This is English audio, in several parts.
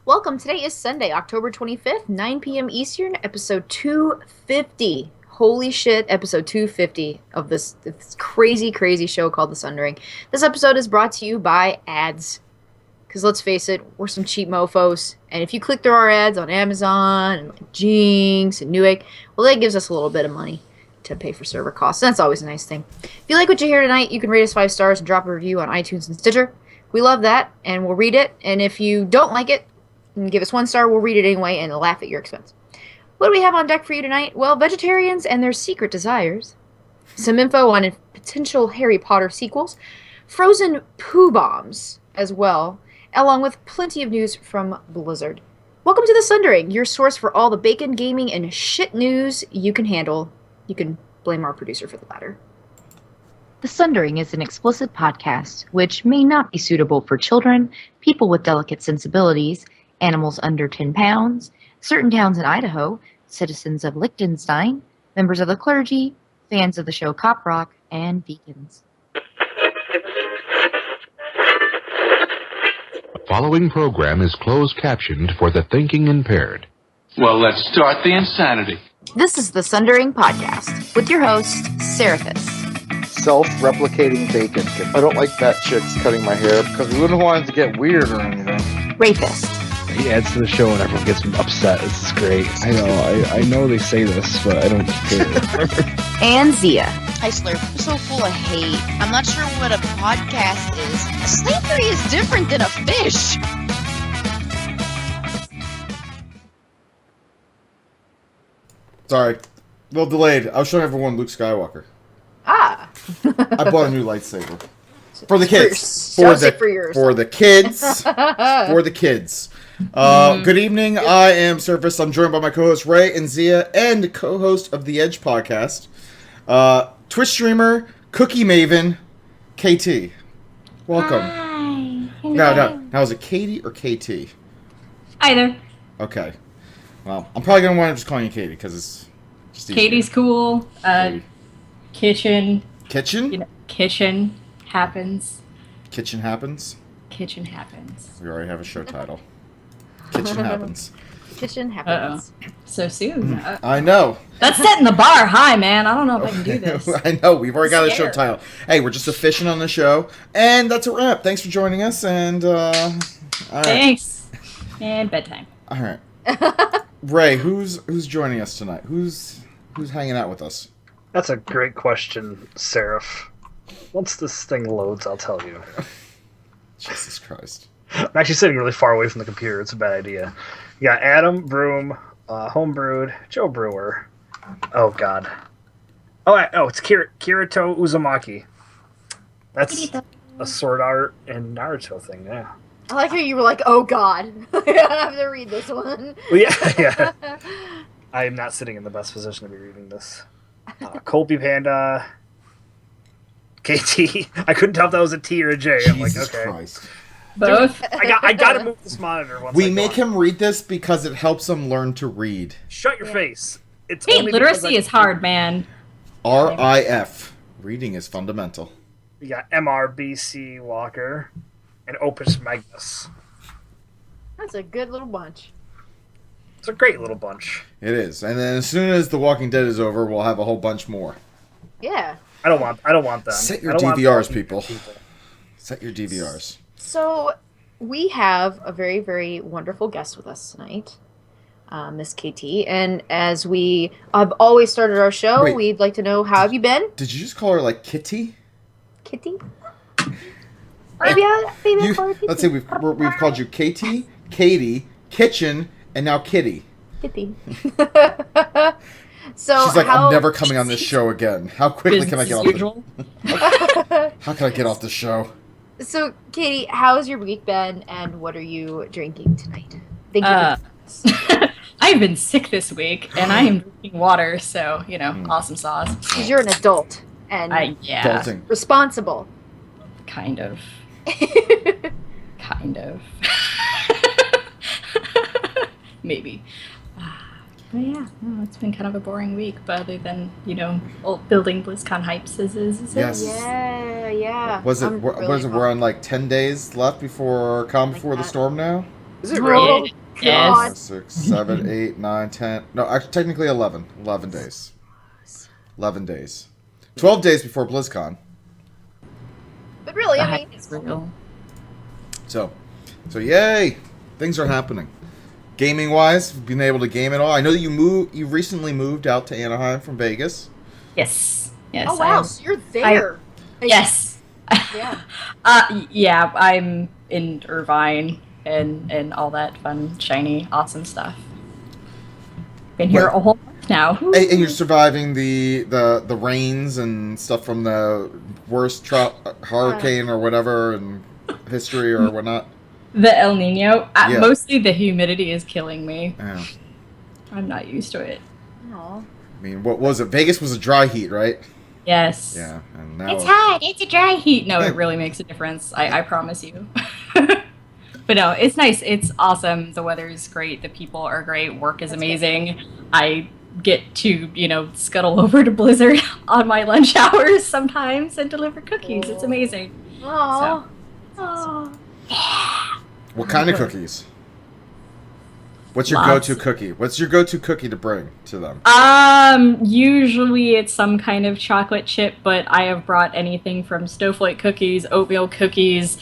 Welcome. Today is Sunday, October 25th, 9 p.m. Eastern, episode 250. Holy shit, episode 250 of this crazy, crazy show called The Sundering. This episode is brought to you by ads. Because let's face it, we're some cheap mofos. And if you click through our ads on Amazon and like Jinx and Newegg, well, that gives us a little bit of money to pay for server costs. And that's always a nice thing. If you like what you hear tonight, you can rate us 5 stars and drop a review on iTunes and Stitcher. We love that, and we'll read it. And if you don't like it, and give us 1 star, we'll read it anyway and laugh at your expense. What do we have on deck for you tonight? Well, vegetarians and their secret desires, some info on potential Harry Potter sequels, frozen poo bombs as well, along with plenty of news from Blizzard. Welcome to The Sundering, your source for all the bacon, gaming, and shit news you can handle. You can blame our producer for the latter. The Sundering is an explicit podcast, which may not be suitable for children, people with delicate sensibilities, animals under 10 pounds, certain towns in Idaho, citizens of Liechtenstein, members of the clergy, fans of the show Cop Rock, and vegans. The following program is closed captioned for the thinking impaired. Well, let's start the insanity. This is the Sundering Podcast with your host, Seraphis. Self-replicating bacon. I don't like that chick's cutting my hair because we wouldn't want it to get weird or anything. Rapist. He adds to the show and everyone gets upset. This is great. I know they say this, but I don't care. And Zia. Hi, Slurp. I'm so full of hate. I'm not sure what a podcast is. Slavery is different than a fish. Sorry. A little delayed. I was showing everyone Luke Skywalker. Ah. I bought a new lightsaber. For the kids. For the kids. For the kids. Good evening. I am Surface. I'm joined by my co-host Ray and Zia and co-host of the Edge podcast, Twitch streamer, Cookie Maven, KT. Welcome. Hi. Now is it Katie or KT? Either. Okay. Well, I'm probably gonna wind up just calling you Katie because it's just easier. Katie's cool. Kitchen. Kitchen? You know, kitchen happens. Kitchen happens? Kitchen happens. We already have a show title. Kitchen happens. Kitchen happens. So soon. I know. That's setting the bar high, man. I don't know if I can do this. I know. We've already got a show title. Hey, we're just efficient on the show. And that's a wrap. Thanks for joining us. And, all right. Thanks. And bedtime. All right. Ray, who's joining us tonight? Who's hanging out with us? That's a great question, Seraph. Once this thing loads, I'll tell you. Jesus Christ. I'm actually sitting really far away from the computer. It's a bad idea. You got Adam, Broom, Homebrewed, Joe Brewer. Oh, God. It's Kirito Uzumaki. That's a Sword Art and Naruto thing, yeah. I like how you were like, oh god. I have to read this one. Well, yeah. I am not sitting in the best position to be reading this. Colby Panda, KT. I couldn't tell if that was a T or a J. I'm like, okay. Christ. Both? I gotta move this monitor once We make him read this because it helps him learn to read. Shut your face. It's Hey, only literacy is hard, man. RIF. Reading is fundamental. We got MRBC Walker and Opus Magnus. That's a good little bunch. It's a great little bunch. It is. And then as soon as The Walking Dead is over, we'll have a whole bunch more. Yeah. I don't want them. Set your DVRs, people. Set your DVRs. So, we have a very, very wonderful guest with us tonight, Miss KT. And as we have always started our show, we'd like to know, how have you been? Did you just call her like Kitty? Kitty? Maybe I call her Kitty. Let's say we've called you KT, Katie, Kitchen, and now Kitty. Kitty. So she's like, I'm never coming on this show again. How quickly can I get off How can I get off the show? So, Katie, how's your week been, and what are you drinking tonight? Thank you for I've been sick this week, and I am drinking water, so, awesome sauce. Because you're an adult, and Adulting. Responsible. Kind of. Kind of. Maybe. But yeah, no, it's been kind of a boring week, but other than, building BlizzCon hypes is Yes. Yeah. We're on like 10 days left before Calm Before the Storm now? Is it really? Oh, Yes. God. 5, 6, 7, 8, 9, 10. No, actually, technically 11. 11 days. 11 days. 12 days before BlizzCon. But really, The I mean, hype is real. So yay! Things are happening. Gaming wise, being able to game it all. I know that you recently moved out to Anaheim from Vegas. Yes. Yes. oh wow, so you're there. Yes. Yeah. Yeah, I'm in Irvine and all that fun, shiny, awesome stuff. Been here a whole month now. And you're surviving the rains and stuff from the worst hurricane or whatever in history or whatnot. The El Nino. Yeah. Mostly the humidity is killing me. Yeah. I'm not used to it. Aw. I mean, what was it? Vegas was a dry heat, right? Yes. Yeah. And now It's hot. It's a dry heat. No, it really makes a difference. I promise you. But no, it's nice. It's awesome. The weather is great. The people are great. Work is amazing. I get to, scuttle over to Blizzard on my lunch hours sometimes and deliver cookies. It's amazing. Aw. So, What kind of cookies? What's your Lots. go-to cookie? What's your go-to cookie to bring to them? Usually it's some kind of chocolate chip, but I have brought anything from snowflake cookies, oatmeal cookies,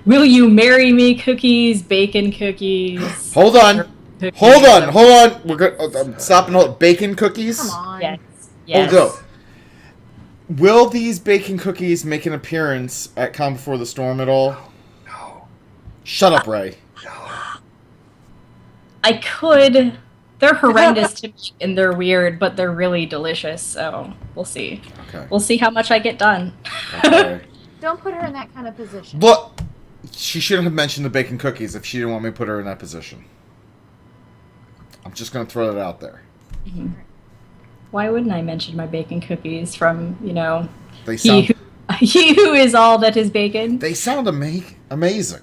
will you marry me cookies, bacon cookies. Hold on. cookies. Hold on. We're good. I'm stopping. Hold. Bacon cookies. Come on. Yes. Hold up. Will these bacon cookies make an appearance at Calm Before the Storm at all? No. Shut up, Ray. I could. They're horrendous to me and they're weird, but they're really delicious, so we'll see. Okay. We'll see how much I get done. Okay. Don't put her in that kind of position. Look, she shouldn't have mentioned the bacon cookies if she didn't want me to put her in that position. I'm just going to throw that out there. Why wouldn't I mention my bacon cookies from, They sound he who is all that is bacon? they sound amazing.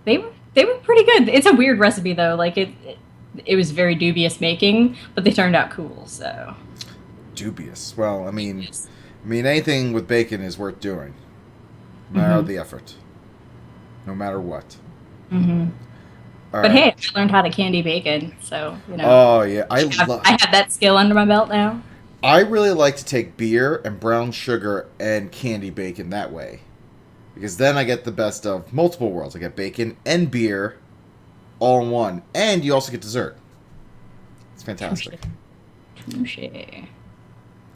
They were pretty good. It's a weird recipe though. Like it was very dubious making, but they turned out cool. So Dubious. Well, I mean anything with bacon is worth doing. No matter the effort. No matter what. Mm-hmm. All But right. hey, I learned how to candy bacon, so Oh yeah, I have that skill under my belt now. I really like to take beer and brown sugar and candy bacon that way. Because then I get the best of multiple worlds. I get bacon and beer all in one. And you also get dessert. It's fantastic. Touche.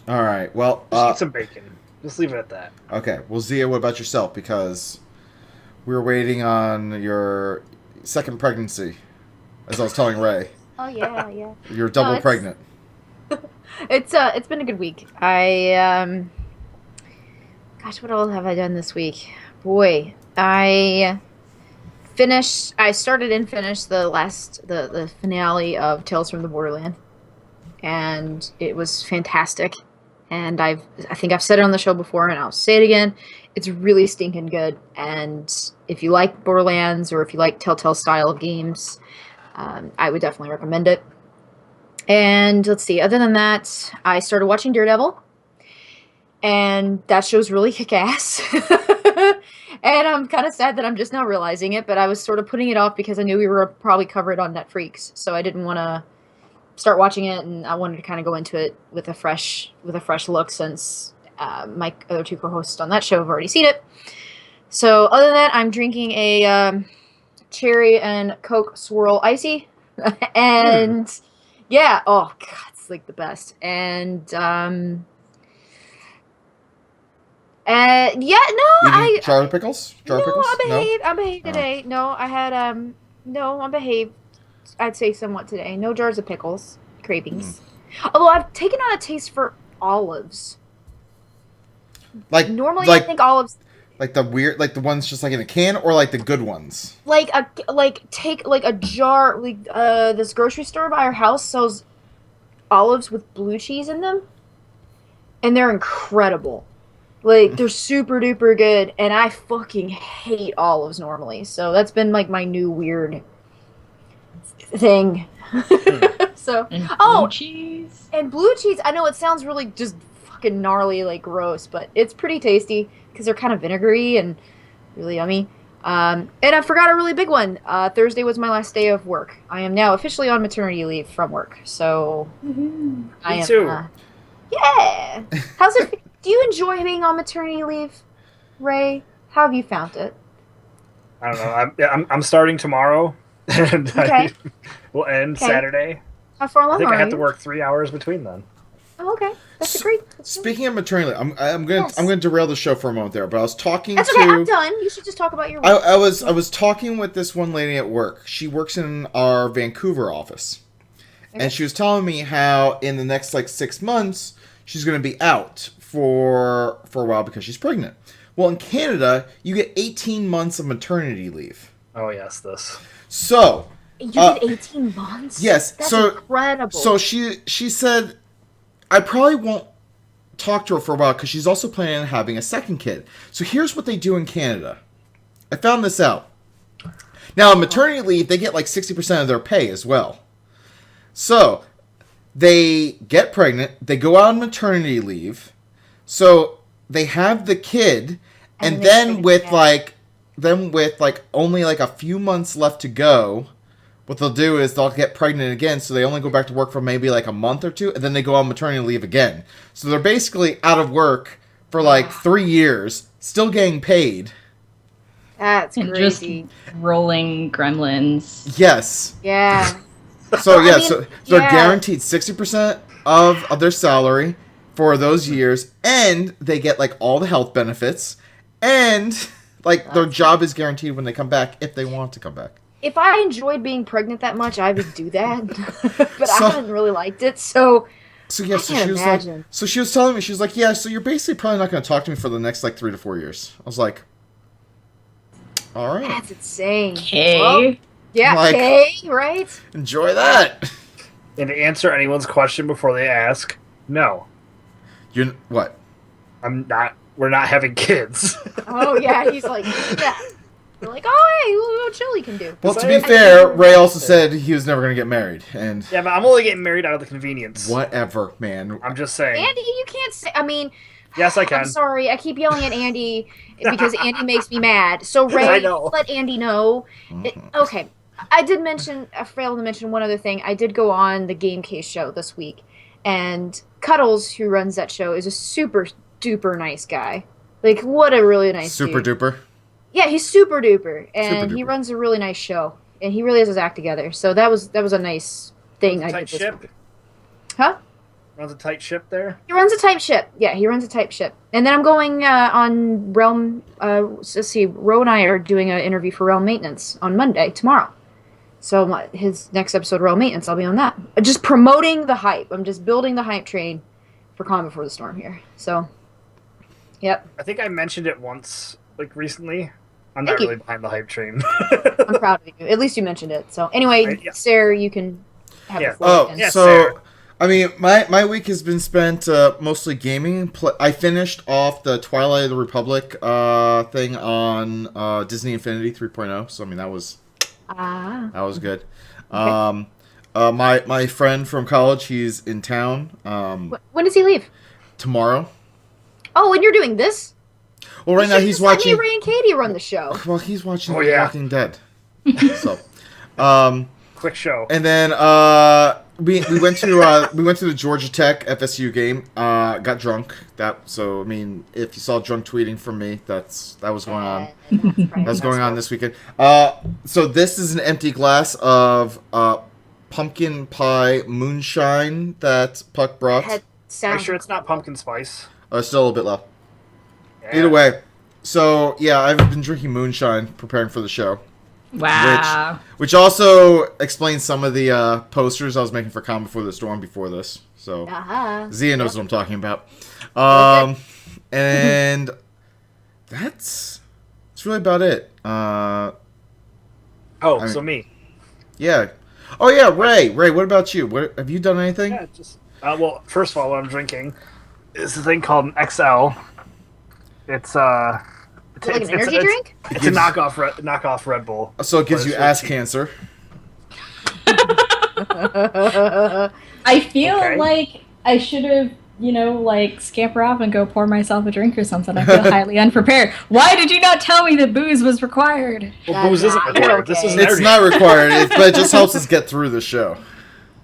Alright, well, Just eat some bacon. Just leave it at that. okay. Well, Zia, what about yourself? Because we were waiting on your second pregnancy, as I was telling Ray. Oh yeah. You're double it's- pregnant. It's been a good week. Gosh, what all have I done this week? Boy, I started and finished the finale of Tales from the Borderland, and it was fantastic. And I think I've said it on the show before, and I'll say it again. It's really stinking good. And if you like Borderlands or if you like Telltale style of games, I would definitely recommend it. And let's see, other than that, I started watching Daredevil, and that show's really kick-ass. And I'm kind of sad that I'm just now realizing it, but I was sort of putting it off because I knew we were probably covered on Netflix, so I didn't want to start watching it, and I wanted to kind of go into it with a fresh look since my other two co-hosts on that show have already seen it. So other than that, I'm drinking a cherry and Coke Swirl Icy, and yeah, oh god, it's like the best. And yeah, no, Eating jar of pickles? Jar of pickles? I behaved today. No, I had no, I behaved. I'd say somewhat today. No jars of pickles, cravings. Although I've taken on a taste for olives. Normally I think olives Like the weird, like the ones just like in a can, or like the good ones. take a jar. This grocery store by our house sells olives with blue cheese in them, and they're incredible. Like they're super duper good, and I fucking hate olives normally. So that's been like my new weird thing. So Blue cheese. and blue cheese. I know it sounds really just fucking gnarly, like gross, but it's pretty tasty because they're kind of vinegary and really yummy. And I forgot a really big one. Thursday was my last day of work. I am now officially on maternity leave from work. So I am. too. Yeah. How's it? Do you enjoy being on maternity leave, Ray? How have you found it? I don't know. I'm starting tomorrow, and Okay. will end Okay. Saturday. How far I along think are I have you? to work 3 hours between then. Oh, okay. That's great. Speaking of maternity, I'm gonna Yes. I'm gonna derail the show for a moment there. But I was talking That's to. okay. I'm done. You should just talk about your work. I was talking with this one lady at work. She works in our Vancouver office, Okay. and she was telling me how in the next like 6 months she's going to be out for a while because she's pregnant. Well, in Canada, you get 18 months of maternity leave. Oh yes, this. So You did 18 months? yes, That's so incredible. So she said, I probably won't talk to her for a while because she's also planning on having a second kid. So here's what they do in Canada. I found this out. Now, on maternity leave, they get like 60% of their pay as well. So they get pregnant, they go out on maternity leave, so they have the kid, and And then they with get- like only like a few months left to go, what they'll do is they'll get pregnant again, so they only go back to work for maybe like a month or two, and then they go on maternity leave again. So they're basically out of work for like 3 years, still getting paid. That's And crazy. just rolling gremlins. Yes. Yeah. So I yeah, mean, so they're yeah. guaranteed 60% of their salary for those years, and they get like all the health benefits, and like their job is guaranteed when they come back if they want to come back. If I enjoyed being pregnant that much, I would do that. But So- I haven't really liked it, so So yeah, I so can't she was imagine. like, so she was telling me, she was like, yeah, so you're basically probably not going to talk to me for the next like 3 to 4 years. I was like, all right, that's insane. Okay. Well, yeah, Like- okay, right? enjoy that. And to answer anyone's question before they ask, no, You what? I'm not. We're not having kids. Oh, yeah, he's like, yeah. We're like, oh, hey, little chili can do. Well, to I- be I fair, think- Ray also said he was never going to get married, and Yeah, but I'm only getting married out of the convenience. whatever, man. I'm just saying. Andy, you can't say, I mean, Yes, I can. I'm sorry, I keep yelling at Andy because Andy makes me mad. So, Ray, I know. let Andy know. Okay, I failed to mention one other thing. I did go on the Game Case show this week, and Cuddles, who runs that show, is a super duper nice guy. Like, what a really nice Super dude. duper. Yeah, he's super duper, and Super he duper. runs a really nice show, and he really has his act together. So that was a nice thing I Tight did this ship. week. Huh? Runs a tight ship there. He runs a type ship. Yeah, he runs a type ship. And then I'm going on Realm. Let's see, Ro and I are doing an interview for Realm Maintenance on Monday, tomorrow. So his next episode, Realm Maintenance, I'll be on that. Just promoting the hype. I'm just building the hype train for Calm Before the Storm here. So, yep, I think I mentioned it once, like recently. I'm not Thank you. really behind the hype train. I'm proud of you. At least you mentioned it. So anyway, Right, yeah. Sarah, you can have Yeah. the floor. Oh, again. Yeah, so Sarah. I mean, my week has been spent mostly gaming. I finished off the Twilight of the Republic thing on Disney Infinity 3.0. So I mean, that was good. My friend from college, he's in town When does he leave? tomorrow. Oh, and you're doing this? Well, right You now should've he's just let watching. me, Ray and Katie run the show. Well, he's watching Oh, The yeah. Walking Dead. So, Quick show. and then we went to the Georgia Tech FSU game. Got drunk. So I mean, if you saw drunk tweeting from me, that was going on. That was going on this weekend. So this is an empty glass of pumpkin pie moonshine that Puck brought. Had Make sound. sure it's not pumpkin spice. Still a little bit low. Yeah. Either way, so yeah, I've been drinking moonshine preparing for the show. Wow. Which also explains some of the posters I was making for Calm Before the Storm before this. So Uh-huh. Zia knows what I'm talking about. And that's really about it. Oh, I so mean- me. Yeah. Oh yeah, Ray. Ray, what about you? What have you done anything? Yeah, just. Well, first of all, what I'm drinking is a thing called an XL. It's Like an energy drink? It's a knockoff Red Bull. So it gives But you it's ass cheap. cancer. I feel Okay. like I should have like scamper off and go pour myself a drink or something. I feel highly unprepared. Why did you not tell me that booze was required? Well, booze isn't required. This is It's not required, but it just helps us get through the show.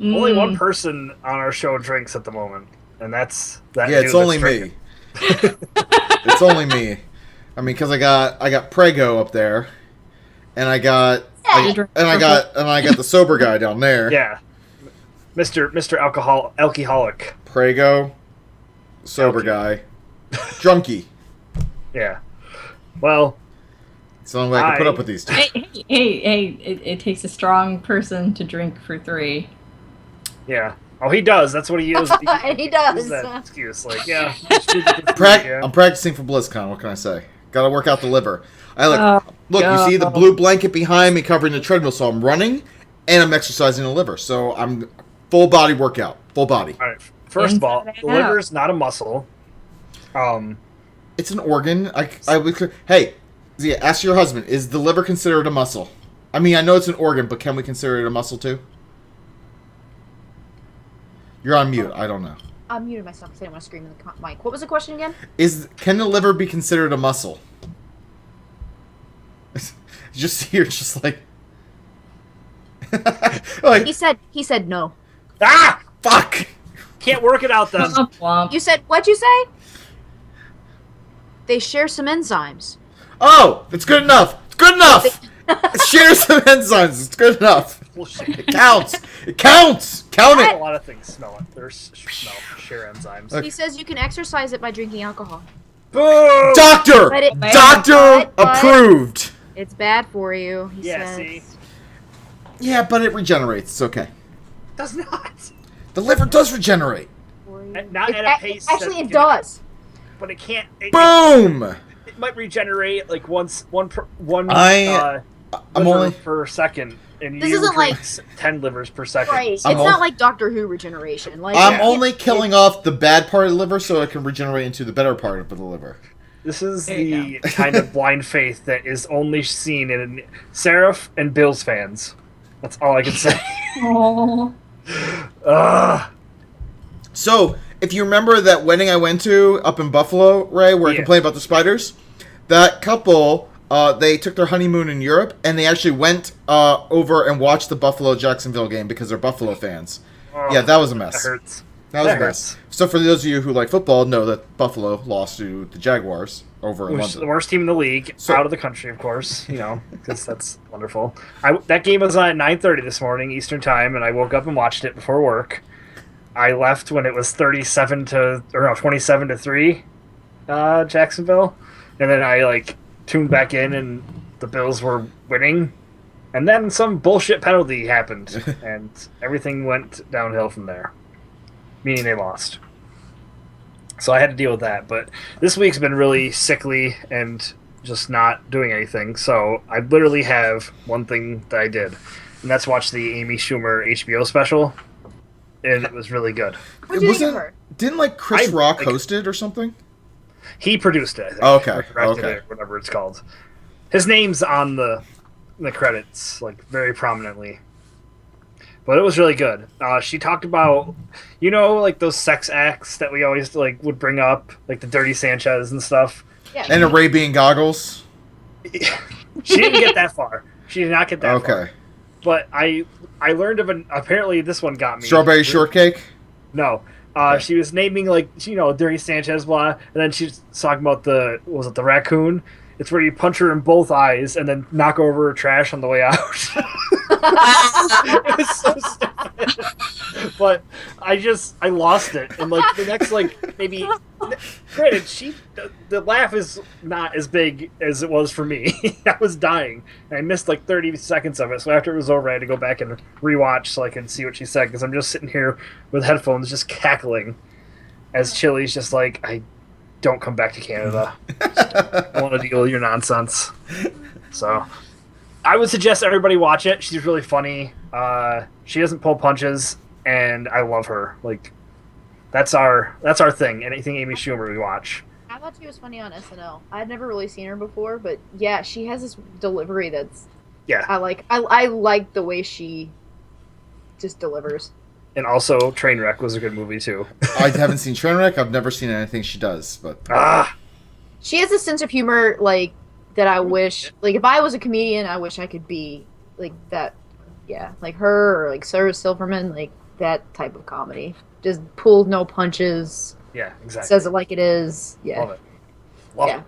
Only one person on our show drinks at the moment, and that's that. Yeah, it's only me. It's only me. I mean, because I got Prego up there, and I got the sober guy down there. Yeah, Mr. Alcoholic. Prego, sober guy, drunkie. Yeah. Well, it's the only way I can put up with these two. Hey! It takes a strong person to drink for 3. Yeah. Oh, he does. That's what he uses. He does. That excuse, like, yeah. I'm practicing for BlizzCon. What can I say? Got to work out the liver. Look. You see the blue blanket behind me covering the treadmill, so I'm running and I'm exercising the liver. So I'm full body workout, full body. All right. First of all, the liver is not a muscle. It's an organ. Hey, Zia, ask your husband: is the liver considered a muscle? I mean, I know it's an organ, but can we consider it a muscle too? You're on mute. I don't know. I muted myself because I didn't want to scream in the mic. What was the question again? Can the liver be considered a muscle? You're just like He said no. Ah! Fuck! Can't work it out then. You said, what'd you say? They share some enzymes. Oh, it's good enough. It's good enough. Share some enzymes. It's good enough. It counts. It counts. Count it. A lot of things smell it. There's share enzymes. He says you can exercise it by drinking alcohol. Boom! Doctor approved. It's bad for you. He says. See. Yeah, but it regenerates. It's okay. Does not. The liver does regenerate. Not at a pace. Actually, it does. But it can't. Boom! It might regenerate like one I'm liver only per second, and this you isn't drink like 10 livers per second. Right. It's not like Doctor Who regeneration. Like I'm only killing off the bad part of the liver so it can regenerate into the better part of the liver. This is the kind of blind faith that is only seen in Seraph and Bills fans. That's all I can say. So, if you remember that wedding I went to up in Buffalo, Ray, where I complained about the spiders, that couple, they took their honeymoon in Europe, and they actually went over and watched the Buffalo-Jacksonville game because they're Buffalo fans. Yeah, that was a mess. That hurts. That was a mess. So for those of you who like football, know that Buffalo lost to the Jaguars over in London. The worst team in the league, out of the country, of course, because that's wonderful. That game was on at 9:30 this morning, Eastern Time, and I woke up and watched it before work. I left when it was 27 to 3, Jacksonville, and then I tuned back in, and the Bills were winning, and then some bullshit penalty happened, and everything went downhill from there. Meaning they lost. So I had to deal with that. But this week's been really sickly and just not doing anything. So I literally have one thing that I did, and that's watch the Amy Schumer HBO special. And it was really good. What did you think of her? Didn't Chris Rock host it or something? He produced it, I think. Oh, okay. Or directed it, or whatever it's called. His name's on the credits, very prominently. But it was really good. She talked about, those sex acts that we always would bring up, like the Dirty Sanchez and stuff. Yeah. And Arabian goggles. She didn't get that far. She did not get that far. Okay. But I learned of apparently this one got me. Strawberry shortcake? No. She was naming Dirty Sanchez, blah, and then she's talking about the raccoon. It's where you punch her in both eyes and then knock over her trash on the way out. It was so stupid. But I lost it. And the next maybe granted, the laugh is not as big as it was for me. I was dying. And I missed 30 seconds of it. So after it was over I had to go back and rewatch so I could see what she said, because I'm just sitting here with headphones just cackling as Chili's just I don't come back to Canada. I want to deal with your nonsense. So I would suggest everybody watch it. She's really funny. She doesn't pull punches, and I love her. That's our thing. Anything Amy Schumer we watch. I thought she was funny on SNL. I had never really seen her before, but yeah, she has this delivery that's I like the way she just delivers. And also, Trainwreck was a good movie too. I haven't seen Trainwreck. I've never seen anything she does, but She has a sense of humor, like, that I wish, like, if I was a comedian, I wish I could be, like, that, yeah, like her, or, like, Sarah Silverman, like, that type of comedy. Just pulls no punches, yeah, exactly. says it like it is, yeah. Love it. Love it.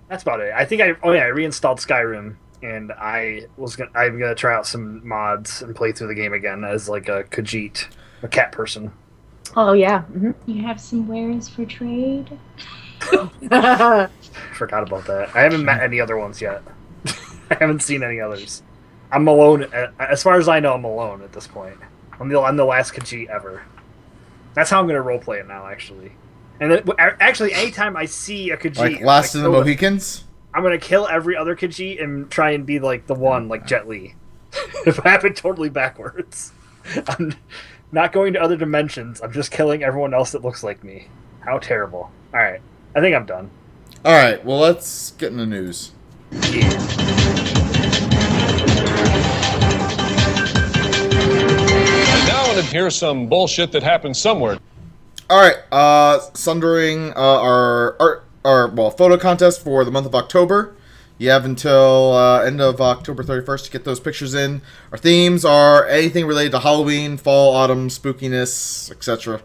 That's about it. I think I reinstalled Skyrim, and I'm gonna try out some mods and play through the game again as, like, a Khajiit, a cat person. Oh, yeah. Mm-hmm. You have some wares for trade? Forgot about that. I haven't met any other ones yet. I haven't seen any others. I'm alone. As far as I know, I'm alone at this point. I'm the last Khajiit ever. That's how I'm gonna roleplay it now, actually. And then, actually, anytime I see a Khajiit, like Last of the Mohicans, I'm gonna kill every other Khajiit and try and be like the one, like Jet Li. If I have it totally backwards, I'm not going to other dimensions. I'm just killing everyone else that looks like me. How terrible! All right, I think I'm done. All right, well, let's get in the news. Yeah. And now, and here's some bullshit that happened somewhere. All right, Sundering our photo contest for the month of October. You have until end of October 31st to get those pictures in. Our themes are anything related to Halloween, fall, autumn, spookiness, etc.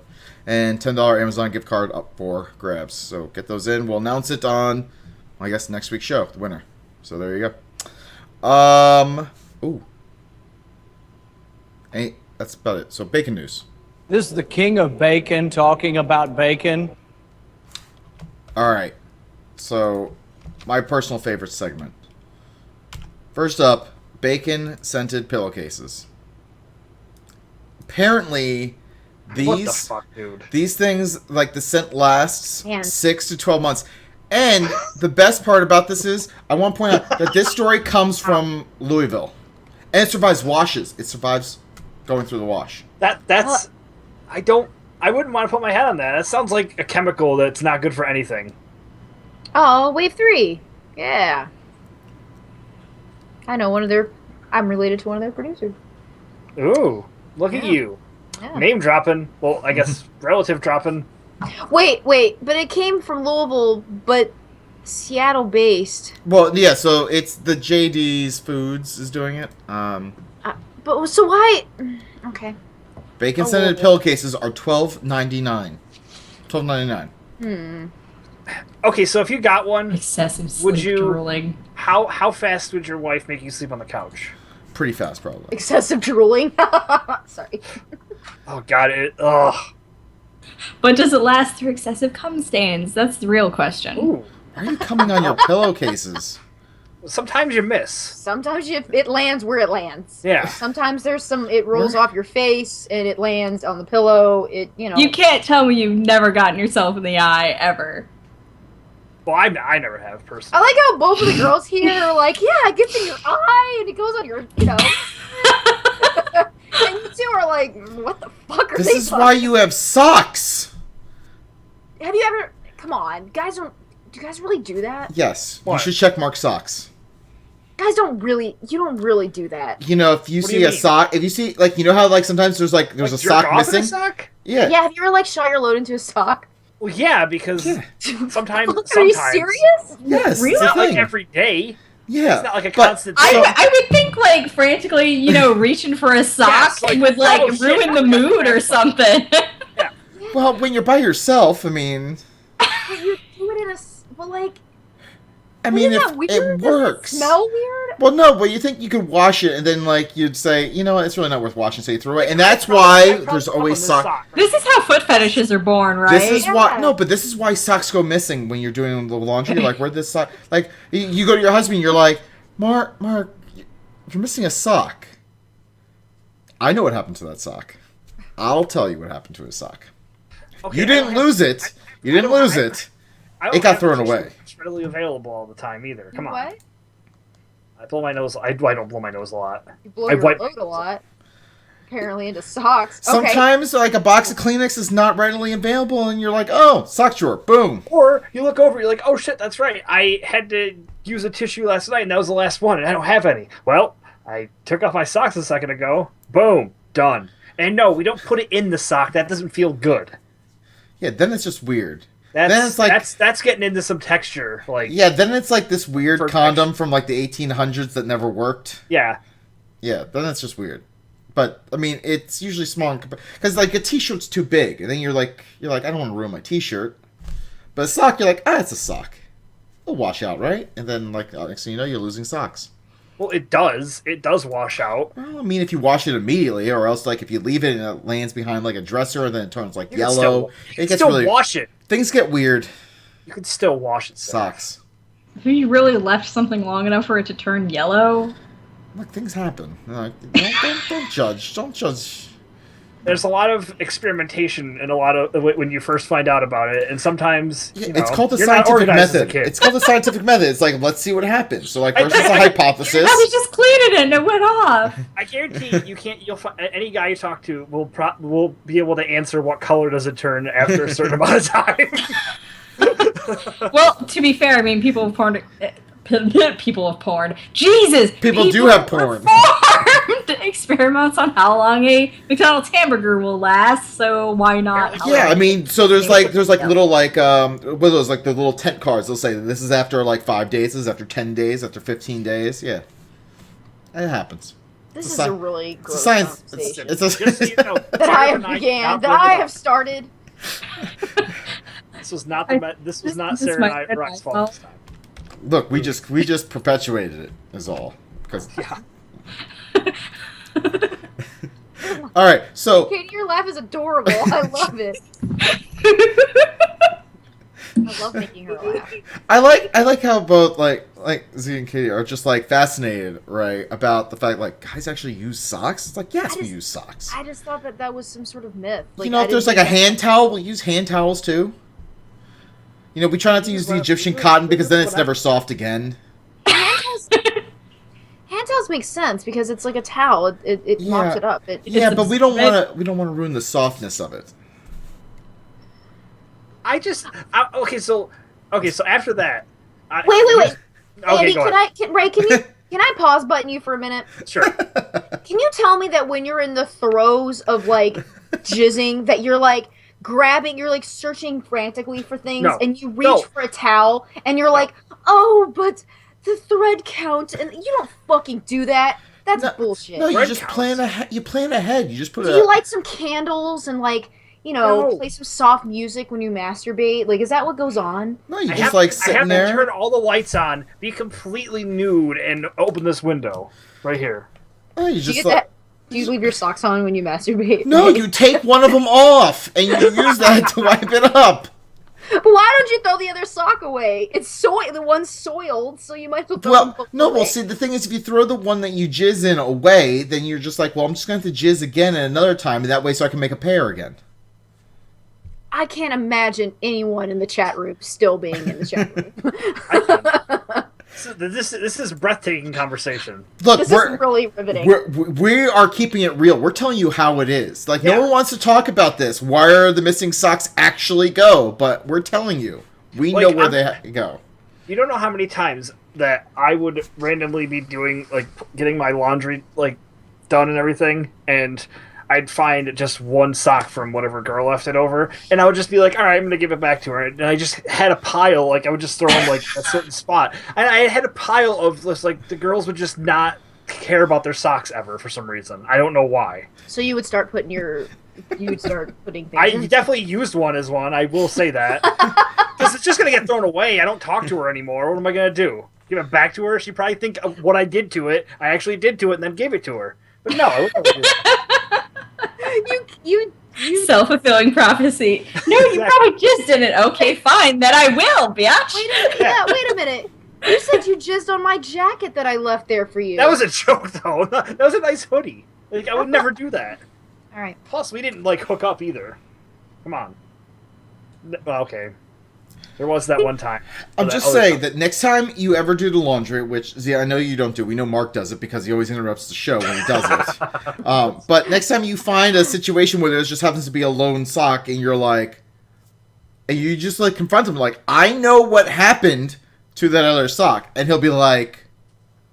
And $10 Amazon gift card up for grabs. So get those in. We'll announce it on, I guess, next week's show, the winner. So there you go. That's about it. So bacon news. This is the king of bacon talking about bacon. All right. So my personal favorite segment. First up, bacon scented pillowcases. Apparently, What the fuck, dude? these things, like, the scent lasts 6 to 12 months. And the best part about this is, I want to point out that this story comes from Louisville. And it survives washes. It survives going through the wash. That's... I wouldn't want to put my head on that. That sounds like a chemical that's not good for anything. Oh, Wave 3. Yeah. I know I'm related to one of their producers. Ooh, look at you. Yeah. Name dropping. Well, I guess relative dropping. Wait, but it came from Louisville, but Seattle based. Well, yeah, so it's the JD's Foods is doing it. But so why? Okay. Bacon scented pillowcases are $12.99. $12.99. Okay, so if you got one, excessive sleep drooling. How fast would your wife make you sleep on the couch? Pretty fast, probably. Excessive drooling. Sorry. Oh God, ugh. But does it last through excessive cum stains? That's the real question. Ooh. Why are you coming on your pillowcases? Sometimes you miss. Sometimes it lands where it lands. Yeah. Sometimes it rolls off your face and it lands on the pillow. You can't tell me you've never gotten yourself in the eye ever. Well, I never have personally. I like how both of the girls here are like, yeah, it gets in your eye and it goes on your, and you two are like, what the fuck are This they is why you have socks. Have you ever? Come on, guys don't. Do you guys really do that? Yes, What? you should check Mark's socks. Guys don't really. You don't really do that. You know, if you What do see you a mean? sock, if you see, like, you know how, like, sometimes there's a jerk sock off in missing. a sock? Yeah. Yeah. Have you ever like shot your load into a sock? Well, yeah, because sometimes. Are you serious? Yes. It's it's a not like thing. every day. Yeah. It's not like a but- constant thing. I would think, like, frantically, reaching for a sock Yes, like, would, like, oh, shit, ruin the I mood or something. Well, when you're by yourself, I mean, But you do it in a. Well, like. if that weird? it Does works. it smell weird? Well, no, but you think you could wash it, and then, like, you'd say, you know what, it's really not worth washing, so you throw it. And that's why there's always socks. This is how foot fetishes are born, right? This is why but this is why socks go missing when you're doing the laundry. You're like, where'd this sock? Like, you go to your husband, you're like, Mark, you're missing a sock. I know what happened to that sock. I'll tell you what happened to his sock. Okay, You didn't lose it. You didn't lose it. I don't It got have thrown tissue away. that's readily available all the time either. Come on. What? I blow my nose. I don't blow my nose a lot. You blow I your wipe- load a lot. Apparently into socks. Okay. Sometimes, like, a box of Kleenex is not readily available, and you're like, oh, sock drawer, boom. Or you look over, you're like, oh shit, that's right. I had to use a tissue last night, and that was the last one, and I don't have any. Well, I took off my socks a second ago. Boom, done. And no, we don't put it in the sock. That doesn't feel good. Yeah, then it's just weird. Then it's like that's getting into some texture. Like yeah, then it's like this weird condom texture. from like the 1800s that never worked. Yeah. Yeah, then that's just weird. But I mean, it's usually small because like a t-shirt's too big, and then you're like I don't want to ruin my t-shirt. But a sock, you're like, it's a sock. It'll wash out, right? And then like next thing you know, you're losing socks. Well, it does. It does wash out. Well, I mean, if you wash it immediately, or else like if you leave it and it lands behind like a dresser, and then it turns like yellow. You can still wash it. Things get weird. You can still wash it. Socks. Have you really left something long enough for it to turn yellow? Look, things happen. Like, don't judge. Don't judge. There's a lot of experimentation and a lot of when you first find out about it, and sometimes it's called the scientific method. It's called the scientific method. It's like, let's see what happens. So like, first it's a hypothesis. I just cleaned it and it went off. I guarantee you can't. You'll find any guy you talk to will be able to answer what color does it turn after a certain amount of time. Well, to be fair, I mean, people have porn. Jesus! People do have porn. Performed experiments on how long a McDonald's hamburger will last, so why not? Yeah, I mean, so there's little like what are those, like the little tent cards. They'll say this is after like 5 days, this is after 10 days, after 15 days. Yeah, it happens. This is a really gross science. conversation. That I have started. This was not Sarah and I Rock's fault this time. Look, we just perpetuated it, is all. Because all right, so Katie, your laugh is adorable. I love it. I love making her laugh. I like how both like Z and Katie are just like fascinated, right, about the fact like guys actually use socks. It's like we use socks. I just thought that was some sort of myth. Like, if there's like a hand towel, we'll use hand towels too. We try not to use the Egyptian cotton because then it's never soft again. Hand towels make sense because it's like a towel. It mops it up. But we don't want to ruin the softness of it. So after that. Wait. Okay, Andy, can I pause button you for a minute? Sure. Can you tell me that when you're in the throes of like jizzing, that you're like grabbing, you're like searching frantically for things, and you reach for a towel, and you're like, oh, but the thread count, and you don't fucking do that. That's bullshit. No, you just plan ahead. You plan ahead. You just put. Do you light some candles and like? Play some soft music when you masturbate. Like, is that what goes on? No, you just like sitting there. I have to turn all the lights on, be completely nude, and open this window right here. Oh, you just do you leave your socks on when you masturbate? No, you take one of them off and you use that to wipe it up. But why don't you throw the other sock away? It's the one's soiled, so you might as well throw them both away. Well, see, the thing is, if you throw the one that you jizz in away, then you're just like, well, I'm just going to have to jizz again at another time, and that way so I can make a pair again. I can't imagine anyone in the chat room still being in the chat room. This is a breathtaking conversation. Look, this is really riveting. We are keeping it real. We're telling you how it is. Like, no one wants to talk about this. Where the missing socks actually go, but we're telling you. We know where they go. You don't know how many times that I would randomly be doing, like, getting my laundry, like, done and everything, and I'd find just one sock from whatever girl left it over, and I would just be like, all right, I'm going to give it back to her. And I just had a pile, like, I would just throw them, like, a certain spot. And I had a pile of this, like, the girls would just not care about their socks ever for some reason. I don't know why. So you would start putting things I in? definitely used one as one, I will say that. Because it's just going to get thrown away. I don't talk to her anymore. What am I going to do? Give it back to her? She'd probably think of what I did to it. I actually did to it and then gave it to her. But no, I would never do that. You self-fulfilling prophecy. No, you probably just didn't. Okay, fine. Then I will, bitch. Wait a minute. You said you jizzed on my jacket that I left there for you. That was a joke, though. That was a nice hoodie. Like, I would never do that. All right. Plus, we didn't, like, hook up either. Come on. Well, okay. There was that one time. I'm just saying that next time you ever do the laundry, which, Z, I know you don't do. We know Mark does it because he always interrupts the show when he does it. But next time you find a situation where there just happens to be a lone sock and you're like, and you just like confront him like, I know what happened to that other sock. And he'll be like,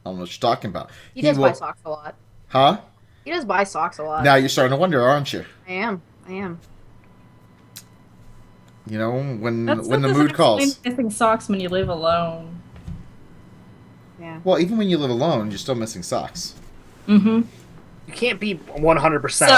I don't know what you're talking about. He does buy socks a lot. Huh? He does buy socks a lot. Now you're starting to wonder, aren't you? I am. You know, when That's the not mood calls. missing socks when you live alone. Yeah. Well, even when you live alone, you're still missing socks. Mm-hmm. You can't be 100% all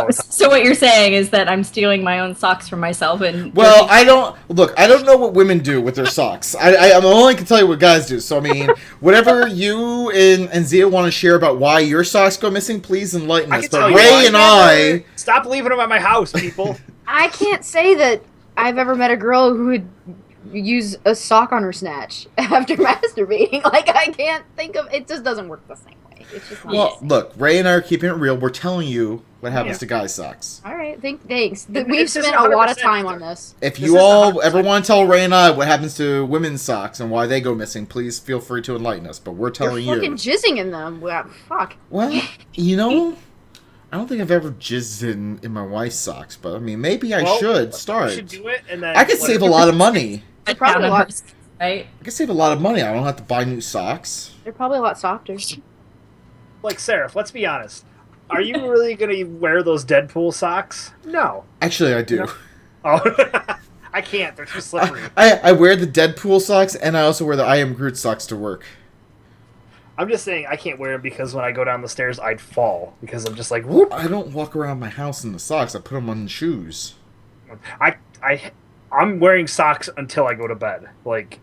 the time. So what you're saying is that I'm stealing my own socks from myself and... Well, I don't know what women do with their socks. I'm only can tell you what guys do. So I mean, whatever you and Zia want to share about why your socks go missing, please enlighten us. But Ray and I stop leaving them at my house, people. I can't say that I've ever met a girl who would use a sock on her snatch after masturbating. Like, I can't think of it. Just doesn't work the same way. It's just not Well, look, Ray and I are keeping it real. We're telling you what happens Yeah. to guys' socks. All right, thanks. We've This is spent a lot of 100%. time on this. If you all ever want to tell Ray and I what happens to women's socks and why they go missing, please feel free to enlighten us. But we're telling You're you. fucking jizzing in them. Well, fuck. Well, you know, I don't think I've ever jizzed in my wife's socks, but I mean, maybe I should start. You should do it, and then I could save a lot of money. They're probably a lot. Right? I could save a lot of money. I don't have to buy new socks. They're probably a lot softer. Like, Seraph, let's be honest. Are you really going to wear those Deadpool socks? No. Actually, I do. No. Oh, I can't. They're too slippery. I wear the Deadpool socks, and I also wear the I Am Groot socks to work. I'm just saying I can't wear them because when I go down the stairs, I'd fall. Because I'm just like, whoop. I don't walk around my house in the socks. I put them on shoes. I'm wearing socks until I go to bed. Like,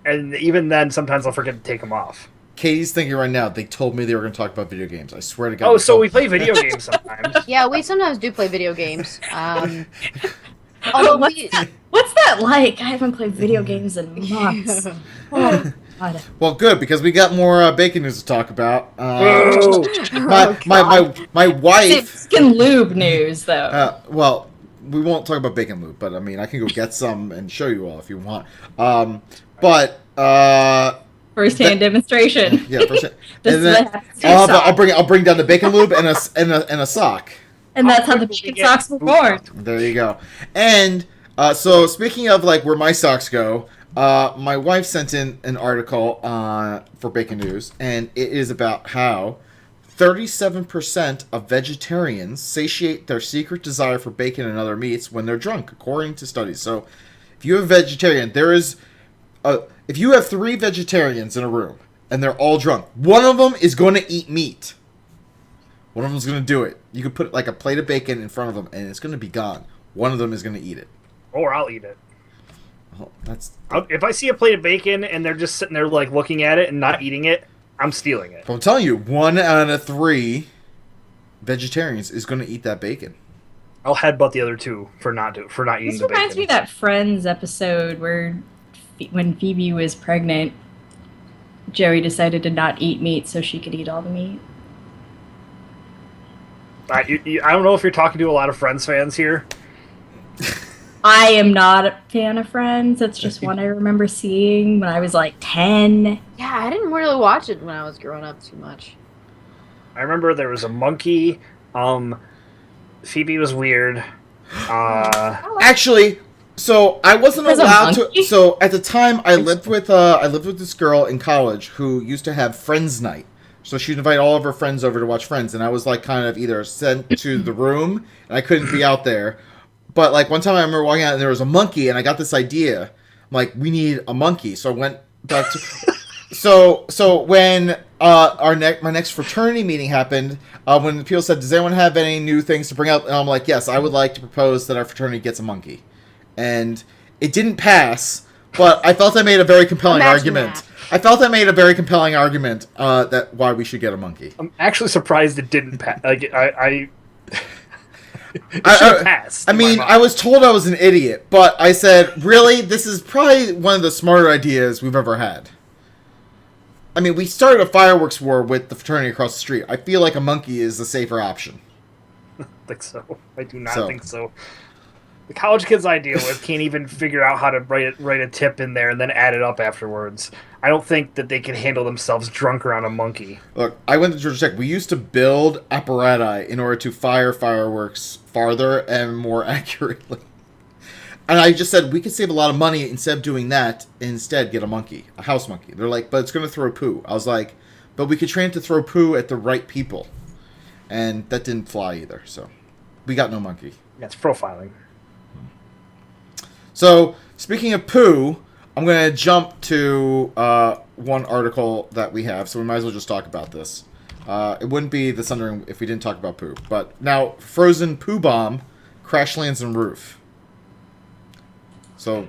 and even then, sometimes I'll forget to take them off. Katie's thinking right now, they told me they were going to talk about video games. I swear to God. Oh, so we play video games sometimes. Yeah, we sometimes do play video games. Although What's that like? I haven't played video games in months. Oh, God. Well, good, because we got more bacon news to talk about. My wife... Skin lube news, though. Well, we won't talk about bacon lube, but I mean, I can go get some and show you all if you want. First-hand demonstration. Yeah, firsthand. This And is then what happens to your sock. I'll bring down the bacon lube and a sock. And that's how the bacon socks were born. There you go. And so speaking of like where my socks go, my wife sent in an article for Bacon News, and it is about how 37% of vegetarians satiate their secret desire for bacon and other meats when they're drunk, according to studies. So if you're a vegetarian, if you have 3 vegetarians in a room and they're all drunk, one of them is going to eat meat. One of them's going to do it. You could put like a plate of bacon in front of them and it's going to be gone. One of them is going to eat it. Or I'll eat it. Oh, If I see a plate of bacon and they're just sitting there like looking at it and not eating it, I'm stealing it. I'm telling you, 1 out of 3 vegetarians is going to eat that bacon. I'll headbutt the other 2 for not eating This the bacon. reminds me of that Friends episode where when Phoebe was pregnant, Joey decided to not eat meat so she could eat all the meat. I don't know if you're talking to a lot of Friends fans here. I am not a fan of Friends. That's just one I remember seeing when I was like 10. Yeah, I didn't really watch it when I was growing up too much. I remember there was a monkey. Phoebe was weird. Actually, so I wasn't There's a allowed to. monkey? So at the time, I lived with this girl in college who used to have Friends night. So she'd invite all of her friends over to watch Friends, and I was like kind of either sent to the room and I couldn't be out there. But like one time I remember walking out and there was a monkey, and I got this idea. I'm like, we need a monkey. So I went back to. So when my next fraternity meeting happened, when people said, "Does anyone have any new things to bring up?" and I'm like, "Yes, I would like to propose that our fraternity gets a monkey," and it didn't pass. But I felt I made a very compelling argument. that. I felt I made a very compelling argument that why we should get a monkey. I'm actually surprised it didn't pass. Like, it should I have passed. I mean, I was told I was an idiot, but I said, really, this is probably one of the smarter ideas we've ever had. I mean, we started a fireworks war with the fraternity across the street. I feel like a monkey is a safer option. I don't think so. I do not think so. The college kids I deal with can't even figure out how to write a tip in there and then add it up afterwards. I don't think that they can handle themselves drunk around a monkey. Look, I went to Georgia Tech. We used to build apparatus in order to fire fireworks farther and more accurately. And I just said, we could save a lot of money instead of doing that, instead get a monkey, a house monkey. They're like, but it's going to throw poo. I was like, but we could train it to throw poo at the right people. And that didn't fly either, so we got no monkey. That's profiling. So, speaking of poo, I'm going to jump to one article that we have, so we might as well just talk about this. It wouldn't be the Sundering if we didn't talk about poo. But now, frozen poo bomb crash lands on roof. So...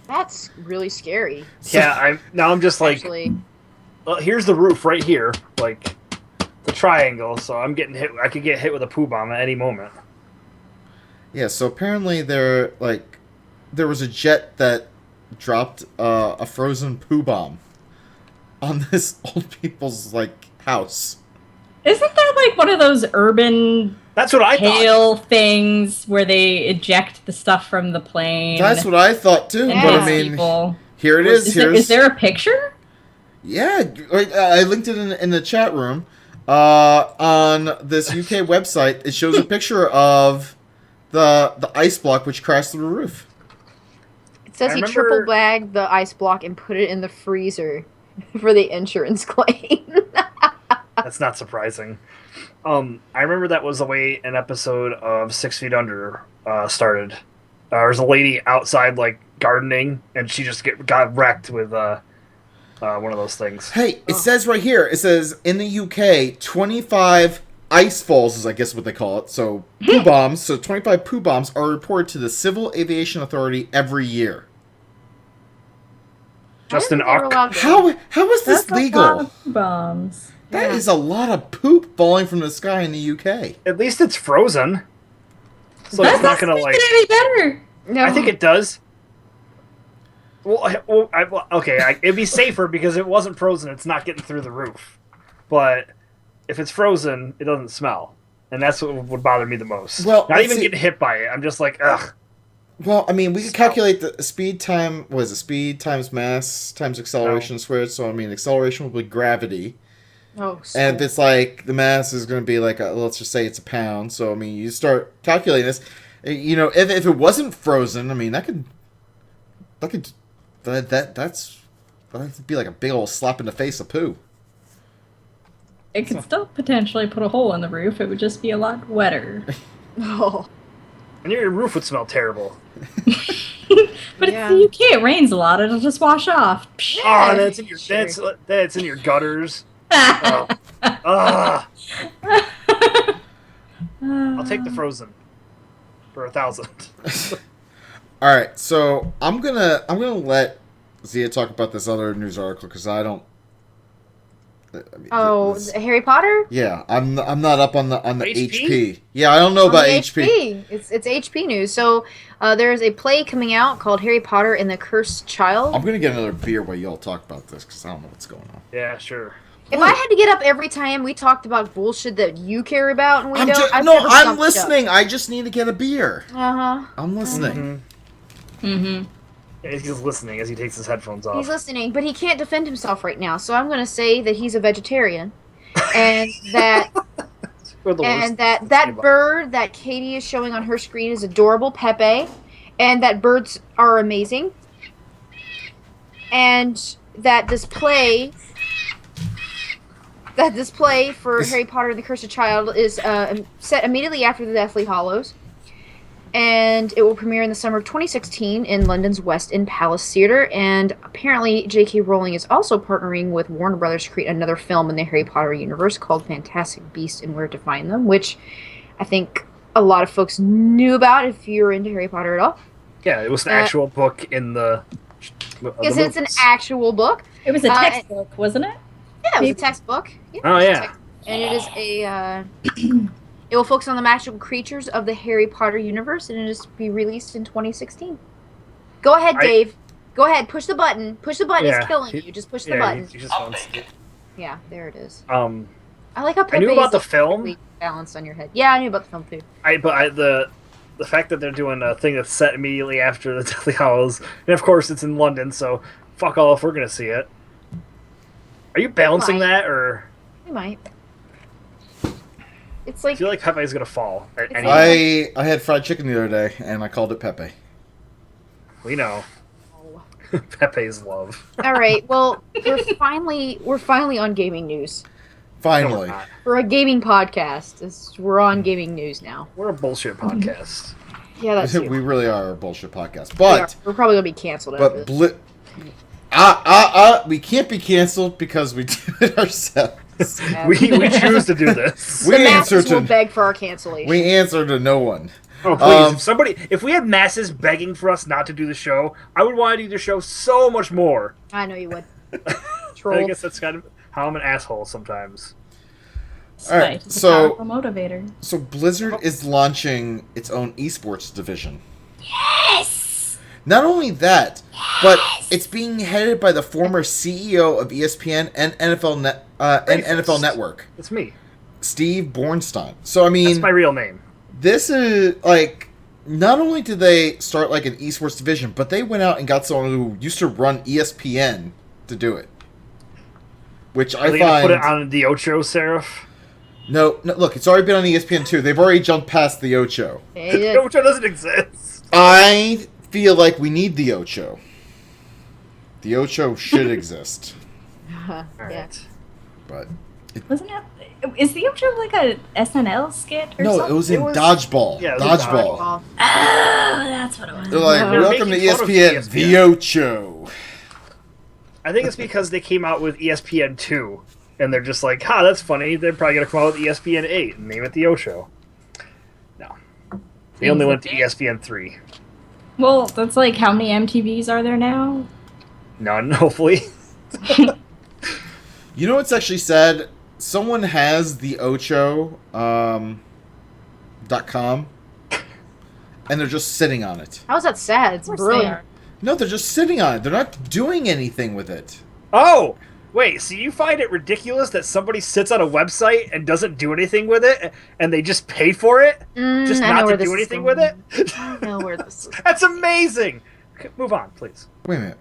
That's really scary. Yeah, I'm just like... Actually. Well, here's the roof right here, like the triangle, so I'm getting hit. I could get hit with a poo bomb at any moment. Yeah, so apparently there was a jet that dropped a frozen poo bomb on this old people's house. Isn't there one of those urban That's what I hail things where they eject the stuff from the plane? That's what I thought too. Yeah. But I mean, here it is. Is there a picture? Yeah, I linked it in the chat room. On this UK website, it shows a picture of the ice block which crashed through the roof. It says he triple bagged the ice block and put it in the freezer for the insurance claim. That's not surprising. I remember that was the way an episode of 6 Feet Under started. There was a lady outside gardening, and she just got wrecked with one of those things. Hey, it says right here, it says in the UK, 25 ice falls is I guess what they call it. So poo bombs, so 25 poo bombs are reported to the Civil Aviation Authority every year. Just an How is this legal? A lot of bombs. That is a lot of poop falling from the sky in the UK. At least it's frozen. So That it's not going to doesn't make it any better. No. I think it does. Okay, it'd be safer because it wasn't frozen. It's not getting through the roof. But if it's frozen, it doesn't smell, and that's what would bother me the most. Well, not even getting hit by it. I'm just like, ugh. Well, I mean, we could calculate the speed time. What is it? Speed times mass times acceleration squared. So I mean, acceleration will be gravity. Oh. And if it's the mass is going to be let's just say it's a pound. So I mean, you start calculating this. You know, if it wasn't frozen, I mean, that'd be like a big old slap in the face of poo. It could still potentially put a hole in the roof. It would just be a lot wetter. Oh. And your roof would smell terrible. But it's the UK. It rains a lot. It'll just wash off. Oh, that's in your that's in your gutters. Oh. I'll take the frozen for 1,000. All right, so I'm gonna let Zia talk about this other news article because I don't. Harry Potter? Yeah, I'm not up on the HP. Yeah, I don't know about HP. It's HP news. So there's a play coming out called Harry Potter and the Cursed Child. I'm gonna get another beer while y'all talk about this because I don't know what's going on. Yeah, sure. If I had to get up every time we talked about bullshit that you care about and we don't, I'm listening. I just need to get a beer. I'm listening. Mm-hmm. Yeah, he's listening as he takes his headphones off. He's listening, but he can't defend himself right now. So I'm going to say that he's a vegetarian, and that that bird that Katie is showing on her screen is adorable, Pepe, and that birds are amazing, and that this play for Harry Potter and the Cursed Child is set immediately after the Deathly Hallows. And it will premiere in the summer of 2016 in London's West End Palace Theatre. And apparently, J.K. Rowling is also partnering with Warner Brothers to create another film in the Harry Potter universe called Fantastic Beasts and Where to Find Them, which I think a lot of folks knew about if you're into Harry Potter at all. Yeah, it was an actual book in the. Yes, it's an actual book. It was a textbook, wasn't it? Yeah, it was a textbook. Yeah, oh, yeah. And it is a. It will focus on the magical creatures of the Harry Potter universe, and it is to be released in 2016. Go ahead, Dave. Go ahead. Push the button. Push the button. It's killing you. Just push the button. He just wants to. Yeah, there it is. I like how Pepe knew about is the film. Balanced on your head. Yeah, I knew about the film too. The fact that they're doing a thing that's set immediately after the Deathly Hallows, and of course it's in London, so fuck all if we're gonna see it. Are you balancing that or? We might. It's like I feel like Pepe's gonna fall. I had fried chicken the other day and I called it Pepe. We know. Pepe's love. All right. Well, we're finally on gaming news. Finally. No, We're a gaming podcast. We're on gaming news now. we're a bullshit podcast. Yeah, that's We really are a bullshit podcast. But we're probably gonna be canceled after this. We can't be canceled because we do it ourselves. we choose to do this. We the answer masses to will beg for our cancellation. We answer to no one. Oh please! If we had masses begging for us not to do the show, I would want to do the show so much more. I know you would. I guess that's kind of how I'm an asshole sometimes. All right, so motivator. So Blizzard is launching its own esports division. Yes. Not only that, but it's being headed by the former CEO of ESPN and NFL Network. It's me, Steve Bornstein. So I mean, that's my real name. This is like, not only did they start like an esports division, but they went out and got someone who used to run ESPN to do it. Which I find. Put it on the Ocho, Seraph. No, look, it's already been on ESPN 2. They've already jumped past the Ocho. The Ocho doesn't exist. I feel like we need the Ocho. The Ocho should exist. Yeah. But wasn't it? Is the Ocho like a SNL skit or something? No, it was in Dodgeball. Yeah, Dodgeball. Oh, that's what it was. They're like, welcome to ESPN, the Ocho. I think it's because they came out with ESPN 2, and they're just like, that's funny. They're probably going to come out with ESPN 8 and name it the Ocho. No. They only went to ESPN 3. Well, that's like, how many MTVs are there now? None, hopefully. You know what's actually sad? Someone has the Ocho .com, and they're just sitting on it. How's that sad? It's brilliant. No, they're just sitting on it. They're not doing anything with it. Oh! Wait, so you find it ridiculous that somebody sits on a website and doesn't do anything with it, and they just pay for it? Just not to do anything with it? I know where this is. That's amazing! Okay, move on, please. Wait a minute.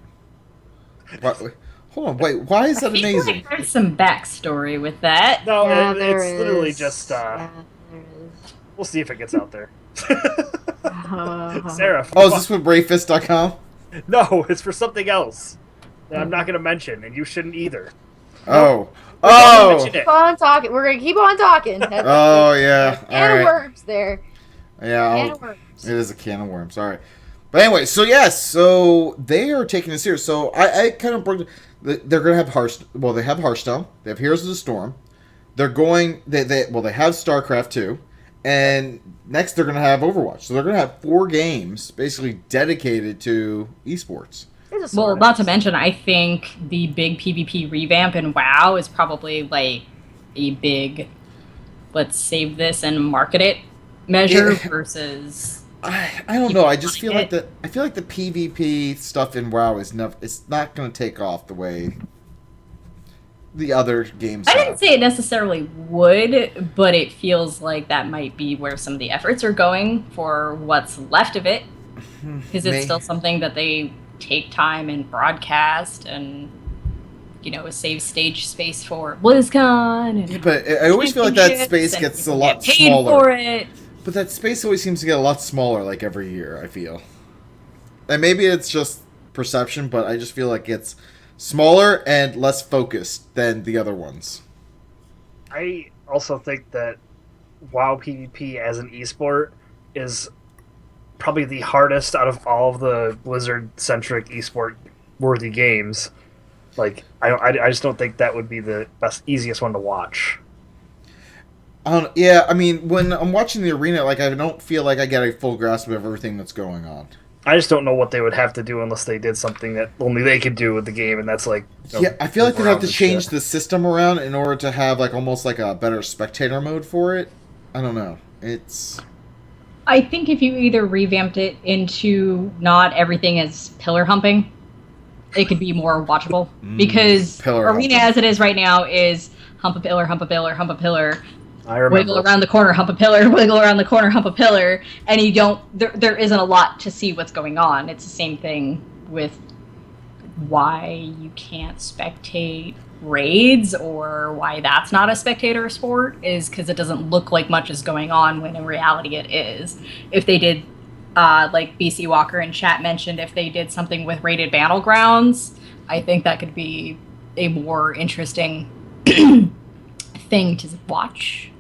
Hold on, wait, why is that amazing? Like there's some backstory with that. No, Yeah, it's literally just, there we'll see if it gets out there. is. Sarah. Oh, is this with Brayfist.com? No, it's for something else that I'm not going to mention, and you shouldn't either. Oh. Keep on talking. We're going to keep on talking. Oh, yeah. Can of worms there. Yeah. Can of worms. It is a can of worms. All right. But anyway, so yes, so they are taking it serious. So I kind of broke. They're going to have Hearthstone. Well, they have Hearthstone. They have Heroes of the Storm. They're going. They have StarCraft 2, and next they're going to have Overwatch. So they're going to have 4 games basically dedicated to esports. Well, not to mention, I think the big PvP revamp in WoW is probably like a big, let's save this and market it measure versus. I don't know. I just feel like the PvP stuff in WoW is it's not going to take off the way the other games. I didn't say it necessarily would, but it feels like that might be where some of the efforts are going for what's left of it, because it's still something that they take time and broadcast and save stage space for BlizzCon. Yeah, but I always feel like that space gets a lot paid smaller. For it. But that space always seems to get a lot smaller, like every year, I feel. And maybe it's just perception, but I just feel like it's smaller and less focused than the other ones. I also think that WoW PvP as an esport is probably the hardest out of all of the Blizzard-centric esport-worthy games. Like, I just don't think that would be the easiest one to watch. Yeah, I mean, when I'm watching the arena, like, I don't feel like I get a full grasp of everything that's going on. I just don't know what they would have to do unless they did something that only they could do with the game, and that's like... Yeah, I feel like they'd have to change the system around in order to have, like, almost like a better spectator mode for it. I don't know. I think if you either revamped it into not everything as pillar humping, it could be more watchable. Because Arena as it is right now is hump a pillar, hump a pillar, hump a pillar. I remember. Wiggle around the corner, hump a pillar, wiggle around the corner, hump a pillar, and you don't. There isn't a lot to see what's going on. It's the same thing with why you can't spectate raids or why that's not a spectator sport is because it doesn't look like much is going on when in reality it is. If they did, like BC Walker in chat mentioned, if they did something with raided battlegrounds, I think that could be a more interesting thing to watch.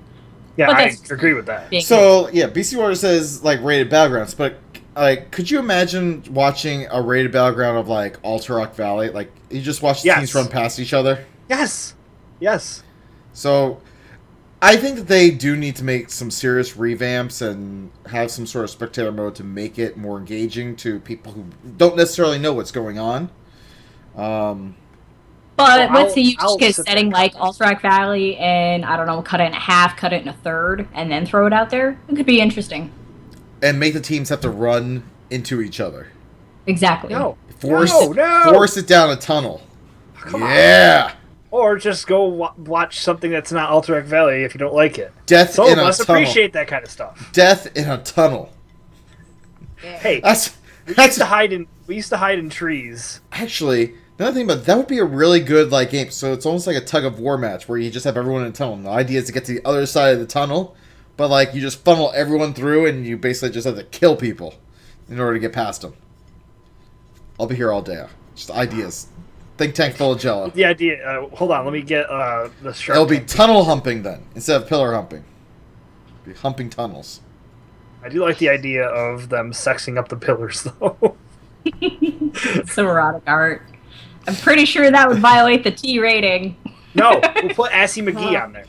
Yeah, But I that's agree with that. So yeah, BC Water says like rated battlegrounds, but like, could you imagine watching a rated battleground of like Alter Rock Valley? Like, you just watch the teams run past each other. Yes. Yes. So, I think that they do need to make some serious revamps and have some sort of spectator mode to make it more engaging to people who don't necessarily know what's going on. But let's say you just get a setting like Alterac Valley and, I don't know, cut it in half, cut it in a third, and then throw it out there. It could be interesting. And make the teams have to run into each other. Exactly. No. Force it down a tunnel. Come on. Or just go watch something that's not Alterac Valley if you don't like it. Death Some in of a us tunnel. appreciate that kind of stuff. Death in a tunnel. Hey, we used to hide in trees. Actually, another thing about that would be a really good like game. So it's almost like a tug of war match where you just have everyone in a tunnel. And the idea is to get to the other side of the tunnel, but like you just funnel everyone through, and you basically just have to kill people in order to get past them. I'll be here all day. Just ideas. Think tank full of jello. The idea. Hold on, let me get the shark. It'll be tunnel humping then instead of pillar humping. It'll be humping tunnels. I do like the idea of them sexing up the pillars, though. So erotic art. I'm pretty sure that would violate the T rating. No, we'll put Assy McGee on there.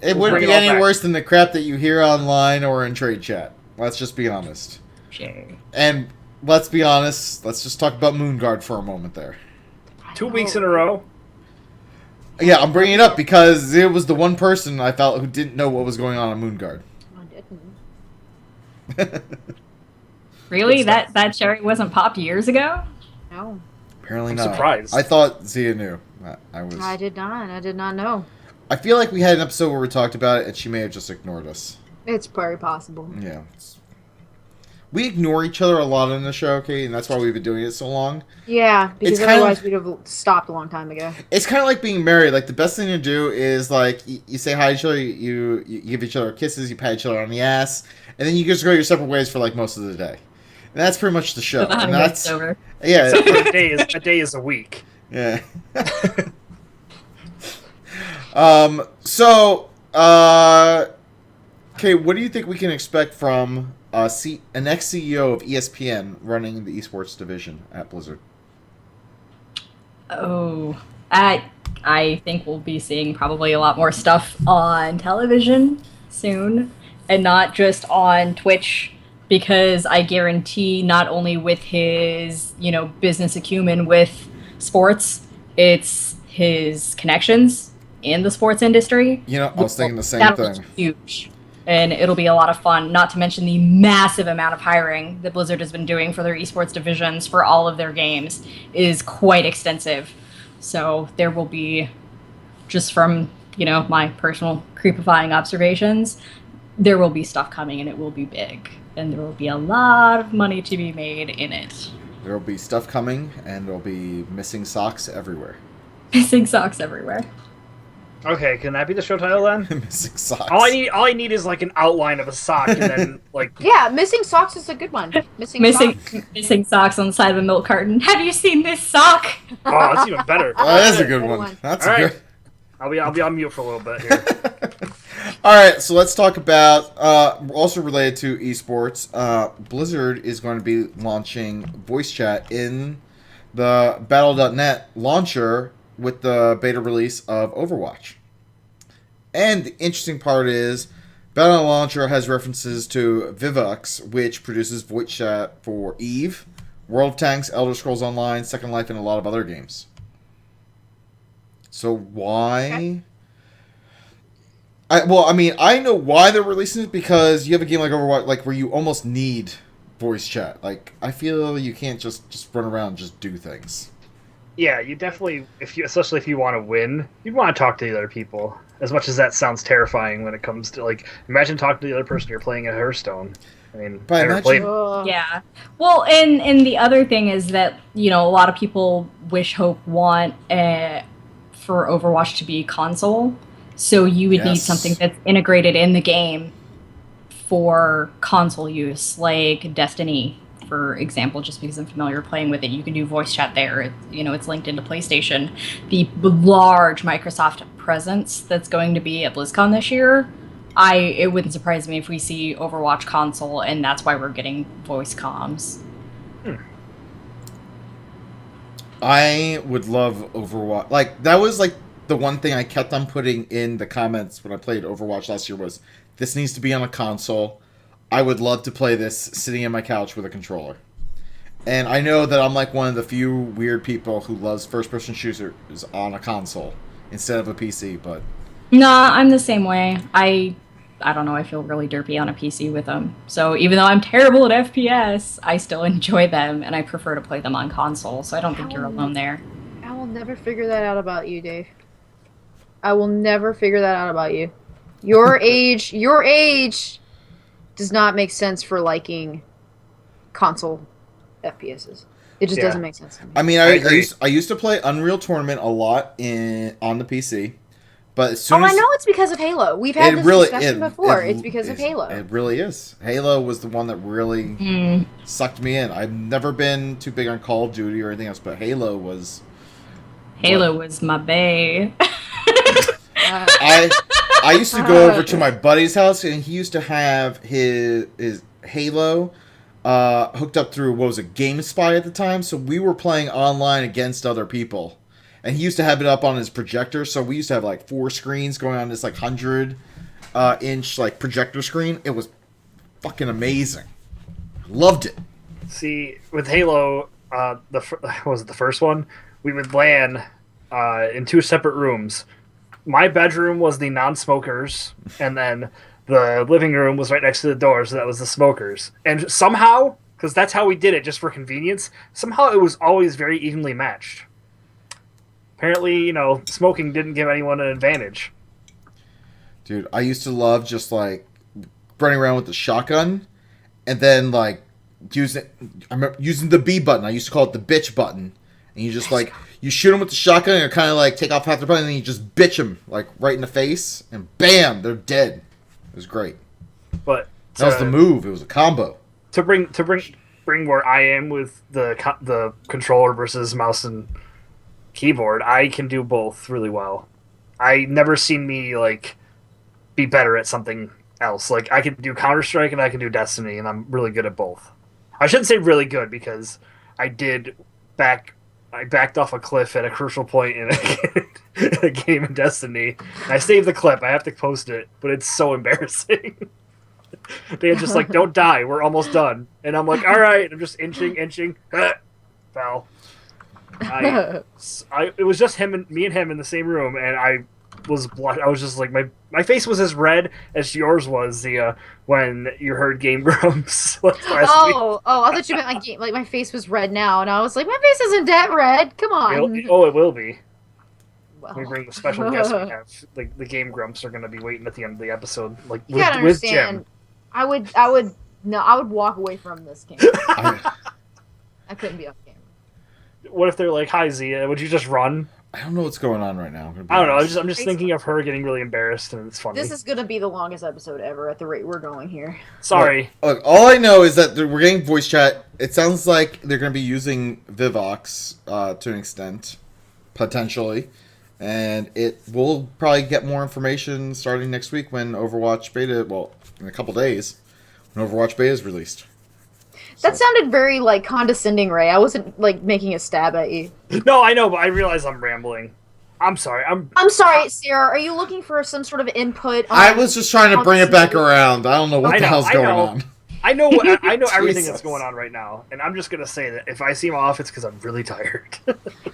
It wouldn't be any worse than the crap that you hear online or in trade chat. Let's just be honest. Sure. And let's be honest. Let's just talk about Moonguard for a moment there. 2 weeks in a row. Yeah, I'm bringing it up because it was the one person I felt who didn't know what was going on Moonguard. I didn't. Really? That cherry wasn't popped years ago? No. Apparently I'm not. surprised. I thought Zia knew. I was. I did not. I did not know. I feel like we had an episode where we talked about it, and she may have just ignored us. It's very possible. Yeah. We ignore each other a lot on the show, okay, and that's why we've been doing it so long. Yeah, because It's otherwise we'd have stopped a long time ago. It's kind of like being married. Like, the best thing to do is, like, you say hi to each other, you give each other kisses, you pat each other on the ass, and then you just go your separate ways for, like, most of the day. And that's pretty much the show. The And that's over. Yeah. Except for a day is a week. Yeah. Okay, what do you think we can expect from an ex-CEO of ESPN running the esports division at Blizzard? Oh, I think we'll be seeing probably a lot more stuff on television soon, and not just on Twitch, because I guarantee not only with his, business acumen with sports, it's his connections in the sports industry. I was thinking the same That'll thing. be huge. And it'll be a lot of fun, not to mention the massive amount of hiring that Blizzard has been doing for their esports divisions for all of their games is quite extensive. So there will be, just from, my personal creepifying observations, there will be stuff coming and it will be big. And there will be a lot of money to be made in it. There will be stuff coming, and there will be missing socks everywhere. Missing socks everywhere. Okay, can that be the show title then? Missing socks. All I need is like an outline of a sock, and then like Yeah, missing socks is a good one. Missing socks on the side of a milk carton. Have you seen this sock? Oh, that's even better. Oh, that is a good one. That's All a right. good. I'll be on mute for a little bit here. All right, so let's talk about also related to esports. Blizzard is going to be launching voice chat in the Battle.net launcher with the beta release of Overwatch. And the interesting part is, Battle.net launcher has references to Vivox, which produces voice chat for EVE, World of Tanks, Elder Scrolls Online, Second Life, and a lot of other games. So why? I know why they're releasing it, because you have a game like Overwatch, like where you almost need voice chat. Like, I feel you can't just run around and just do things. Yeah, you definitely, especially if you want to win, you'd want to talk to the other people. As much as that sounds terrifying when it comes to, like, imagine talking to the other person you're playing at Hearthstone. I mean, But I never played. Yeah. Well, and the other thing is that, a lot of people wish, hope, want for Overwatch to be console. So you would need something that's integrated in the game for console use, like Destiny, for example, just because I'm familiar playing with it, you can do voice chat there. It's linked into PlayStation. The large Microsoft presence that's going to be at BlizzCon this year, it wouldn't surprise me if we see Overwatch console, and that's why we're getting voice comms. I would love Overwatch. Like, that was like the one thing I kept on putting in the comments when I played Overwatch last year was, this needs to be on a console. I would love to play this sitting on my couch with a controller. And I know that I'm like one of the few weird people who loves first-person shooters on a console instead of a PC, but... Nah, I'm the same way. I don't know, I feel really derpy on a PC with them. So even though I'm terrible at FPS, I still enjoy them, and I prefer to play them on console, so I don't think you're alone there. I will never figure that out about you, Dave. I will never figure that out about you. Your age does not make sense for liking console FPSs. It just doesn't make sense to me. I mean, I used to play Unreal Tournament a lot on the PC, but as soon as I know it's because of Halo. We've had this discussion before. It's because of Halo. It really is. Halo was the one that really sucked me in. I've never been too big on Call of Duty or anything else, but Halo was my bae. I used to go over to my buddy's house, and he used to have his Halo hooked up through, what was it, GameSpy at the time, so we were playing online against other people. And he used to have it up on his projector, so we used to have like 4 screens going on this like 100-inch like projector screen. It was fucking amazing. Loved it. See, with Halo, the first one? We would LAN in 2 separate rooms. My bedroom was the non-smokers, and then the living room was right next to the door, so that was the smokers. And somehow, because that's how we did it, just for convenience, somehow it was always very evenly matched. Apparently, smoking didn't give anyone an advantage. Dude, I used to love just, like, running around with the shotgun, and then, like, using the B button. I used to call it the bitch button. And you just, like, you shoot them with the shotgun, and you kind of, like, take off half their button, and then you just bitch them, like, right in the face, and bam, they're dead. It was great. But that was the move. It was a combo. To bring where I am with the controller versus mouse and keyboard, I can do both really well. I never seen me like be better at something else. Like, I can do Counter-Strike and I can do Destiny, and I'm really good at both. I shouldn't say really good, because I backed off a cliff at a crucial point in a game in Destiny. And I saved the clip. I have to post it, but it's so embarrassing. They're just like, don't die. We're almost done. And I'm like, all right. I'm just inching. Fell. It was just me and him in the same room, and I was just like, my face was as red as yours was, Zia, when you heard Game Grumps last week. I thought you meant like my face was red now, and I was like, my face isn't that red. Come on. It will be. Well. We bring the special guest we have. Like, the Game Grumps are going to be waiting at the end of the episode, like with Jim. I would walk away from this game. I couldn't be off camera. What if they're like, "Hi, Zia, would you just run?" I don't know what's going on right now. I don't know. I'm just thinking of her getting really embarrassed, and it's funny. This is gonna be the longest episode ever at the rate we're going here. Sorry. Look, all I know is that we're getting voice chat. It sounds like they're going to be using Vivox to an extent, potentially, and it will probably get more information starting next week when Overwatch beta. Well, in a couple days, when Overwatch beta is released. That sounded very, like, condescending, Ray. I wasn't, like, making a stab at you. No, I know, but I realize I'm rambling. I'm sorry. I'm sorry, Sarah. Are you looking for some sort of input? I was just trying to bring it back around. I don't know what the hell's going on. I know everything that's going on right now, and I'm just going to say that if I seem off, it's because I'm really tired.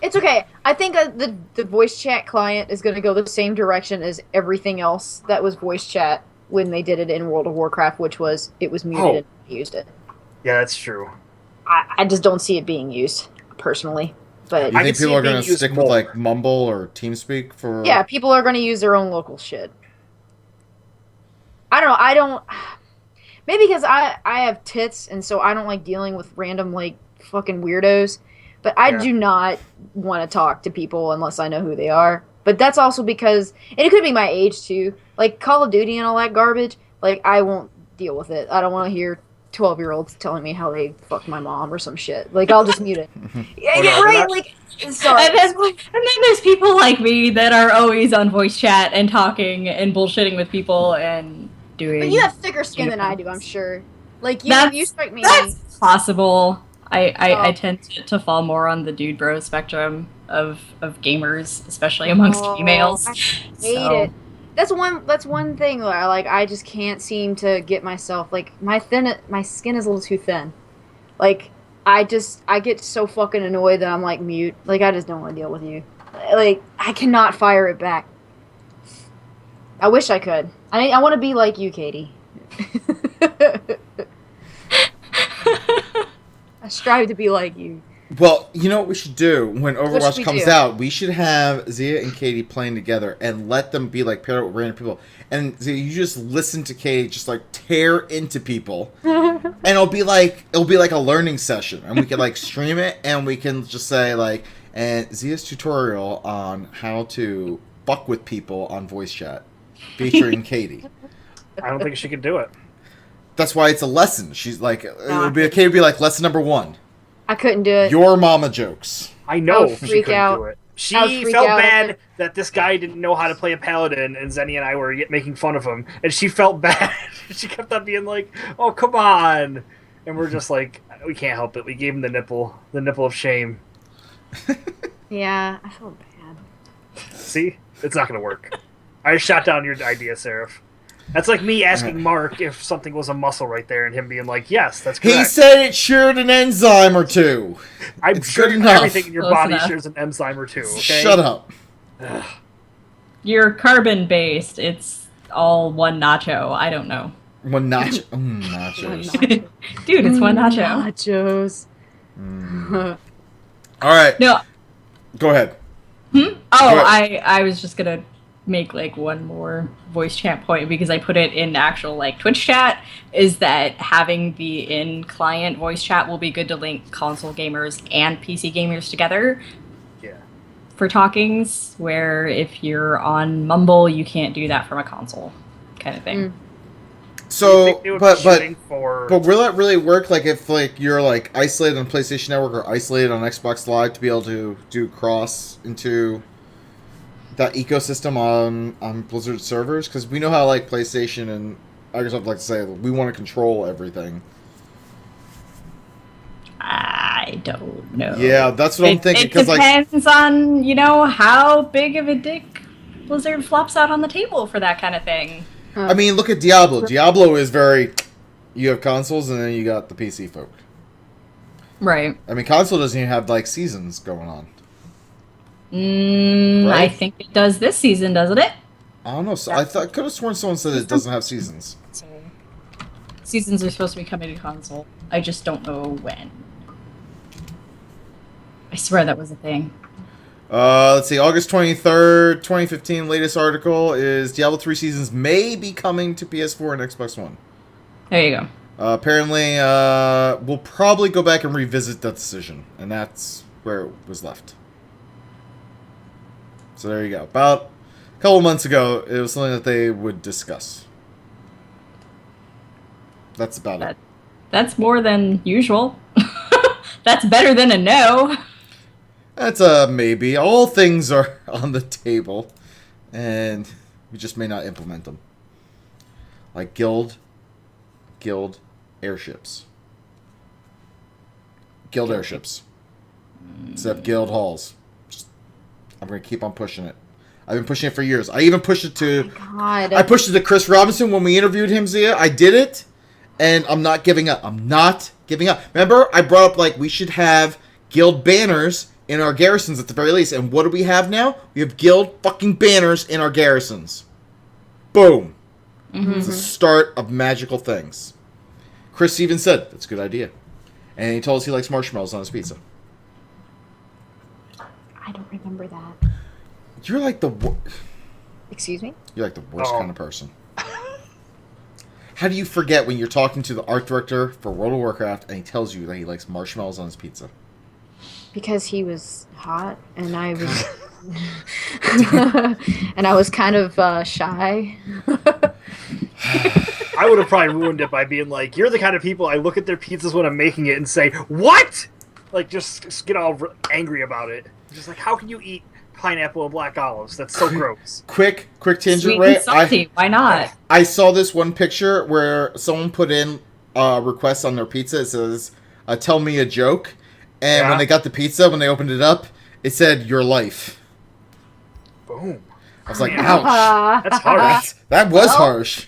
It's okay. I think the voice chat client is going to go the same direction as everything else that was voice chat when they did it in World of Warcraft, which was it was muted and they used it. Yeah, that's true. I just don't see it being used, personally. But you think people are going to stick with, like, Mumble or TeamSpeak for... Yeah, people are going to use their own local shit. I don't know. Maybe because I have tits, and so I don't like dealing with random, like, fucking weirdos. But I do not want to talk to people unless I know who they are. But that's also because... And it could be my age, too. Like, Call of Duty and all that garbage. Like, I won't deal with it. I don't want to hear 12-year-olds telling me how they fucked my mom or some shit. Like, I'll just mute it. Yeah, Oh, no, right. not- Like, sorry. And then there's people like me that are always on voice chat and talking and bullshitting with people and doing. But you have thicker skin than I do, I'm sure. Like, you strike me. That's possible. I Oh. tend to fall more on the dude bro spectrum of gamers, especially amongst females. I hate it. That's one thing where I just can't seem to get myself, like, my skin is a little too thin. Like, I get so fucking annoyed that I'm like mute. Like, I just don't want to deal with you. Like, I cannot fire it back. I wish I could. I want to be like you, Katie. I strive to be like you. Well, you know what we should do when Overwatch comes do? out? We should have Zia and Katie playing together and let them be like paired up with random people. And Zia, you just listen to Katie just like tear into people, and it'll be like a learning session, and we can like stream it, and we can just say like, and Zia's tutorial on how to fuck with people on voice chat, featuring Katie. I don't think she could do it. That's why it's a lesson. She's like, it would be Katie would be like lesson number 1. I couldn't do it. Your mama jokes. I know would she freak couldn't out. do it. She I would freak felt out. bad that this guy didn't know how to play a paladin, and Zenny and I were making fun of him, and she felt bad. She kept on being like, "Oh, come on," and we're just like, "We can't help it." We gave him the nipple of shame. Yeah, I feel bad. See, it's not gonna work. I shot down your idea, Seraph. That's like me asking Mark if something was a muscle right there, and him being like, "Yes, that's correct." He said it shared an enzyme or two. I'm It's sure good enough. everything in your Close body enough. shares an enzyme or two. Okay? Shut up. You're carbon based. It's all one nacho. I don't know. One nacho. Nachos. Dude, it's one nacho. Nachos. All right. No. Go ahead. Oh, Go ahead. I was just gonna make like one more voice chat point because I put it in actual like Twitch chat, is that having the in-client voice chat will be good to link console gamers and PC gamers together. Yeah. For talkings, where if you're on Mumble, you can't do that from a console kind of thing. So, they would be but shooting for- will that really work? Like if like you're like isolated on PlayStation Network or isolated on Xbox Live to be able to do cross into that ecosystem on Blizzard servers? Because we know how like PlayStation and Microsoft like to say we want to control everything. I don't know. Yeah, that's what I'm thinking. It Because like, depends on, how big of a dick Blizzard flops out on the table for that kind of thing. I mean, look at Diablo. Diablo is very. You have consoles and then you got the PC folk. Right. I mean, console doesn't even have like seasons going on. I Right? think it does this season, doesn't it? I don't know. So I could have sworn someone said it doesn't have seasons. Seasons are supposed to be coming to console. I just don't know when. I swear that was a thing. Let's see. August 23rd, 2015. Latest article is Diablo 3 seasons may be coming to PS4 and Xbox One. There you go. Apparently, we'll probably go back and revisit that decision, and that's where it was left. So there you go. About a couple months ago, it was something that they would discuss. That's about it. That's more than usual. That's better than a no. That's a maybe. All things are on the table, and we just may not implement them. Like guild airships. Guild airships. Instead of guild halls. I'm going to keep on pushing it. I've been pushing it for years. I even pushed it to... God. I pushed it to Chris Robinson when we interviewed him, Zia. I did it, and I'm not giving up. I'm not giving up. Remember, I brought up, like, we should have guild banners in our garrisons at the very least. And what do we have now? We have guild fucking banners in our garrisons. Boom. It's the start of magical things. Chris even said, that's a good idea. And he told us he likes marshmallows on his pizza. I don't remember that. You're like the Excuse me? You're like the worst kind of person. How do you forget when you're talking to the art director for World of Warcraft and he tells you that he likes marshmallows on his pizza? Because he was hot and I was and I was kind of shy. I would have probably ruined it by being like, "You're the kind of people I look at their pizzas when I'm making it and say, what?" Like, just get all angry about it. Just like, how can you eat pineapple and black olives? That's so gross. Quick tangent, Sweet Ray. and salty. Why not? I saw this one picture where someone put in a request on their pizza. It says, "Tell me a joke," and when they got the pizza, when they opened it up, it said, "Your life." Boom. I was like, ouch. That's harsh. That was harsh.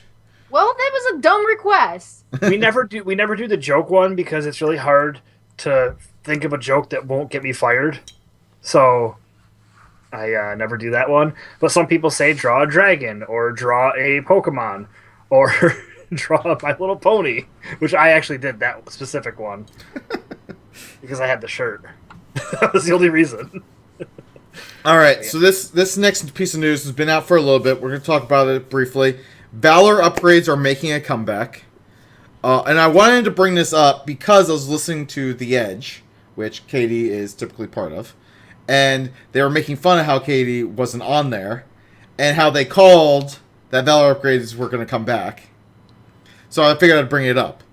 Well, that was a dumb request. We never do the joke one because it's really hard to think of a joke that won't get me fired. So I never do that one. But some people say draw a dragon or draw a Pokemon or draw My Little Pony, which I actually did that specific one because I had the shirt. That was the only reason. All right, so this next piece of news has been out for a little bit. We're going to talk about it briefly. Valor upgrades are making a comeback. And I wanted to bring this up because I was listening to The Edge, which Katie is typically part of. And they were making fun of how Katie wasn't on there. And how they called that Valor upgrades were going to come back. So I figured I'd bring it up.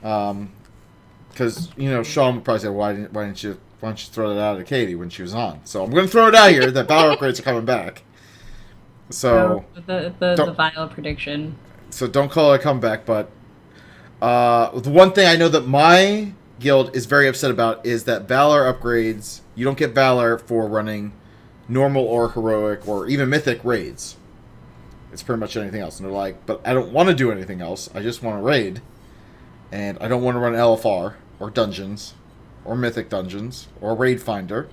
Because, Sean would probably say, why don't you throw that out at Katie when she was on? So I'm going to throw it out here that Valor upgrades are coming back. So the vile prediction. So don't call it a comeback, but the one thing I know that my guild is very upset about is that Valor upgrades, you don't get Valor for running normal or heroic or even mythic raids. It's pretty much anything else. And they're like, but I don't want to do anything else. I just want to raid. And I don't want to run LFR or dungeons or mythic dungeons or raid finder.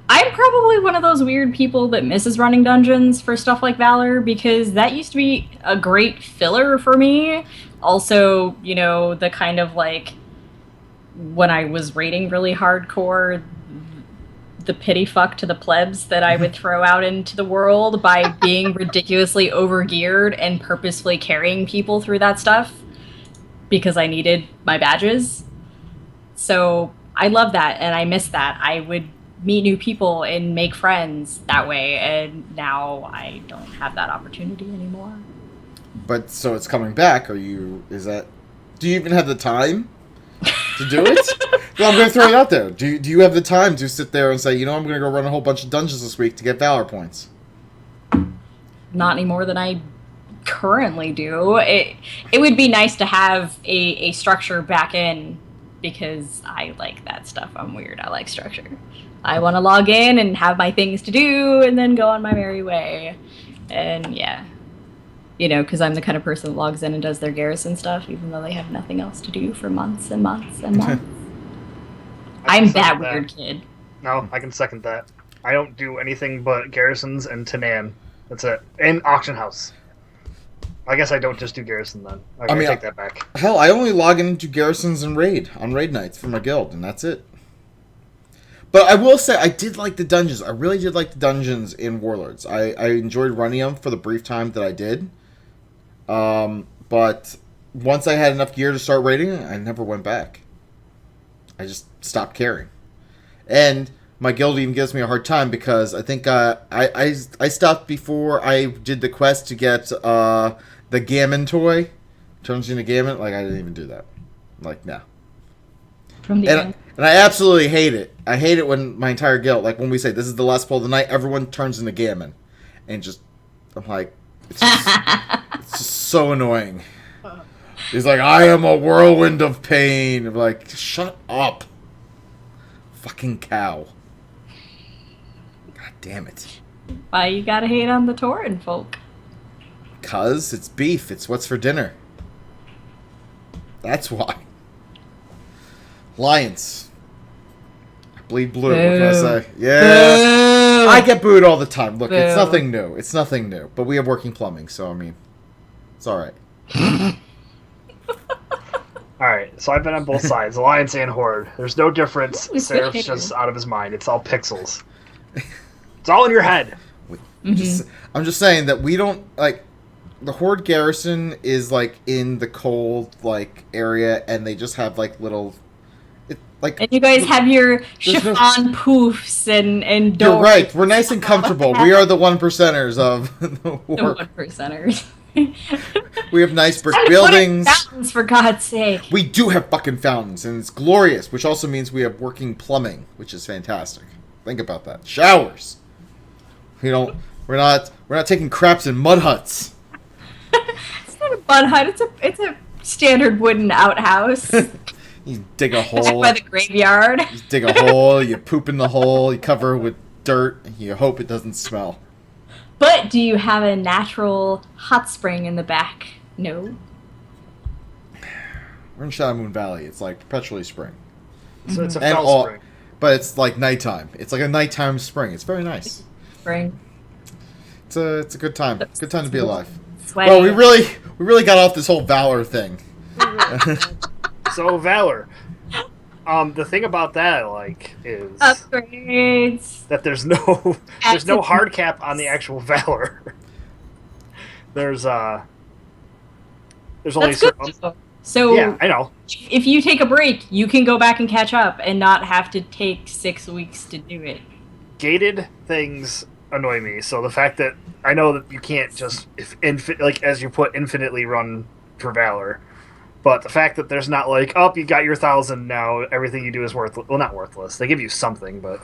I'm probably one of those weird people that misses running dungeons for stuff like Valor because that used to be a great filler for me. Also, the kind of like when I was raiding really hardcore, the pity fuck to the plebs that I would throw out into the world by being ridiculously overgeared and purposefully carrying people through that stuff because I needed my badges. So I love that and I miss that. I would meet new people and make friends that way, and now I don't have that opportunity anymore. But so it's coming back. Do you even have the time to do it? Well, I'm going to throw it out there. Do you have the time to sit there and say, I'm going to go run a whole bunch of dungeons this week to get Valor points? Not any more than I currently do. It would be nice to have a structure back in because I like that stuff. I'm weird. I like structure. I want to log in and have my things to do and then go on my merry way. And yeah, because I'm the kind of person that logs in and does their garrison stuff, even though they have nothing else to do for months and months and months. I'm that weird kid. No, I can second that. I don't do anything but garrisons and Tanan. That's it. And auction house. I guess I don't just do garrison then. I take that back. Hell, I only log into garrisons and raid on raid nights for my guild, and that's it. But I will say, I did like the dungeons. I really did like the dungeons in Warlords. I enjoyed running them for the brief time that I did. But once I had enough gear to start raiding, I never went back. I just stopped caring. And my guild even gives me a hard time because I think I stopped before I did the quest to get the Gammon toy. Turns into Gammon. Like, I didn't even do that. Like, no. And I absolutely hate it. I hate it when my entire guild, like when we say this is the last pull of the night, everyone turns into Gammon. And I'm like, it's just so annoying. He's like, I am a whirlwind of pain. I'm like, shut up. Fucking cow. God damn it. Why you gotta hate on the Tauren folk? 'Cause it's beef. It's what's for dinner. That's why. Lions. I bleed blue. What can I say? Yeah. I get booed all the time. Look, it's nothing new. It's nothing new. But we have working plumbing, so I mean, it's alright. Alright, so I've been on both sides, Alliance and Horde. There's no difference. Seraph's just out of his mind. It's all pixels. It's all in your head. I'm just saying that we don't, like, the Horde garrison is, like, in the cold, like, area, and they just have, like, little... and you guys have your chiffon poofs and doors. You're right. We're nice and comfortable. We are the 1%ers of the Horde. The 1%ers. We have nice brick Time to put in buildings. fountains, for God's sake. We do have fucking fountains, and it's glorious, which also means we have working plumbing, which is fantastic. Think about that. Showers. We're not taking craps in mud huts. It's not a mud hut. It's a standard wooden outhouse. You dig a hole by the graveyard. You dig a hole. You poop in the hole. You cover it with dirt. And you hope it doesn't smell. But do you have a natural hot spring in the back? No. We're in Shadow Moon Valley. It's like perpetually spring. So it's a fell spring. But it's like nighttime. It's like a nighttime spring. It's very nice. Spring. It's a good time. Good time to be alive. Sweaty. Well, we really got off this whole Valor thing. So Valor. The thing about that, like, is upgrades. That there's no hard cap on the actual Valor. There's only certain. So yeah, I know. If you take a break, you can go back and catch up and not have to take 6 weeks to do it. Gated things annoy me. So the fact that I know that you can't just as you put infinitely run for Valor. But the fact that there's not like, oh, you got your 1,000 now, everything you do is worthless. Well, not worthless. They give you something, but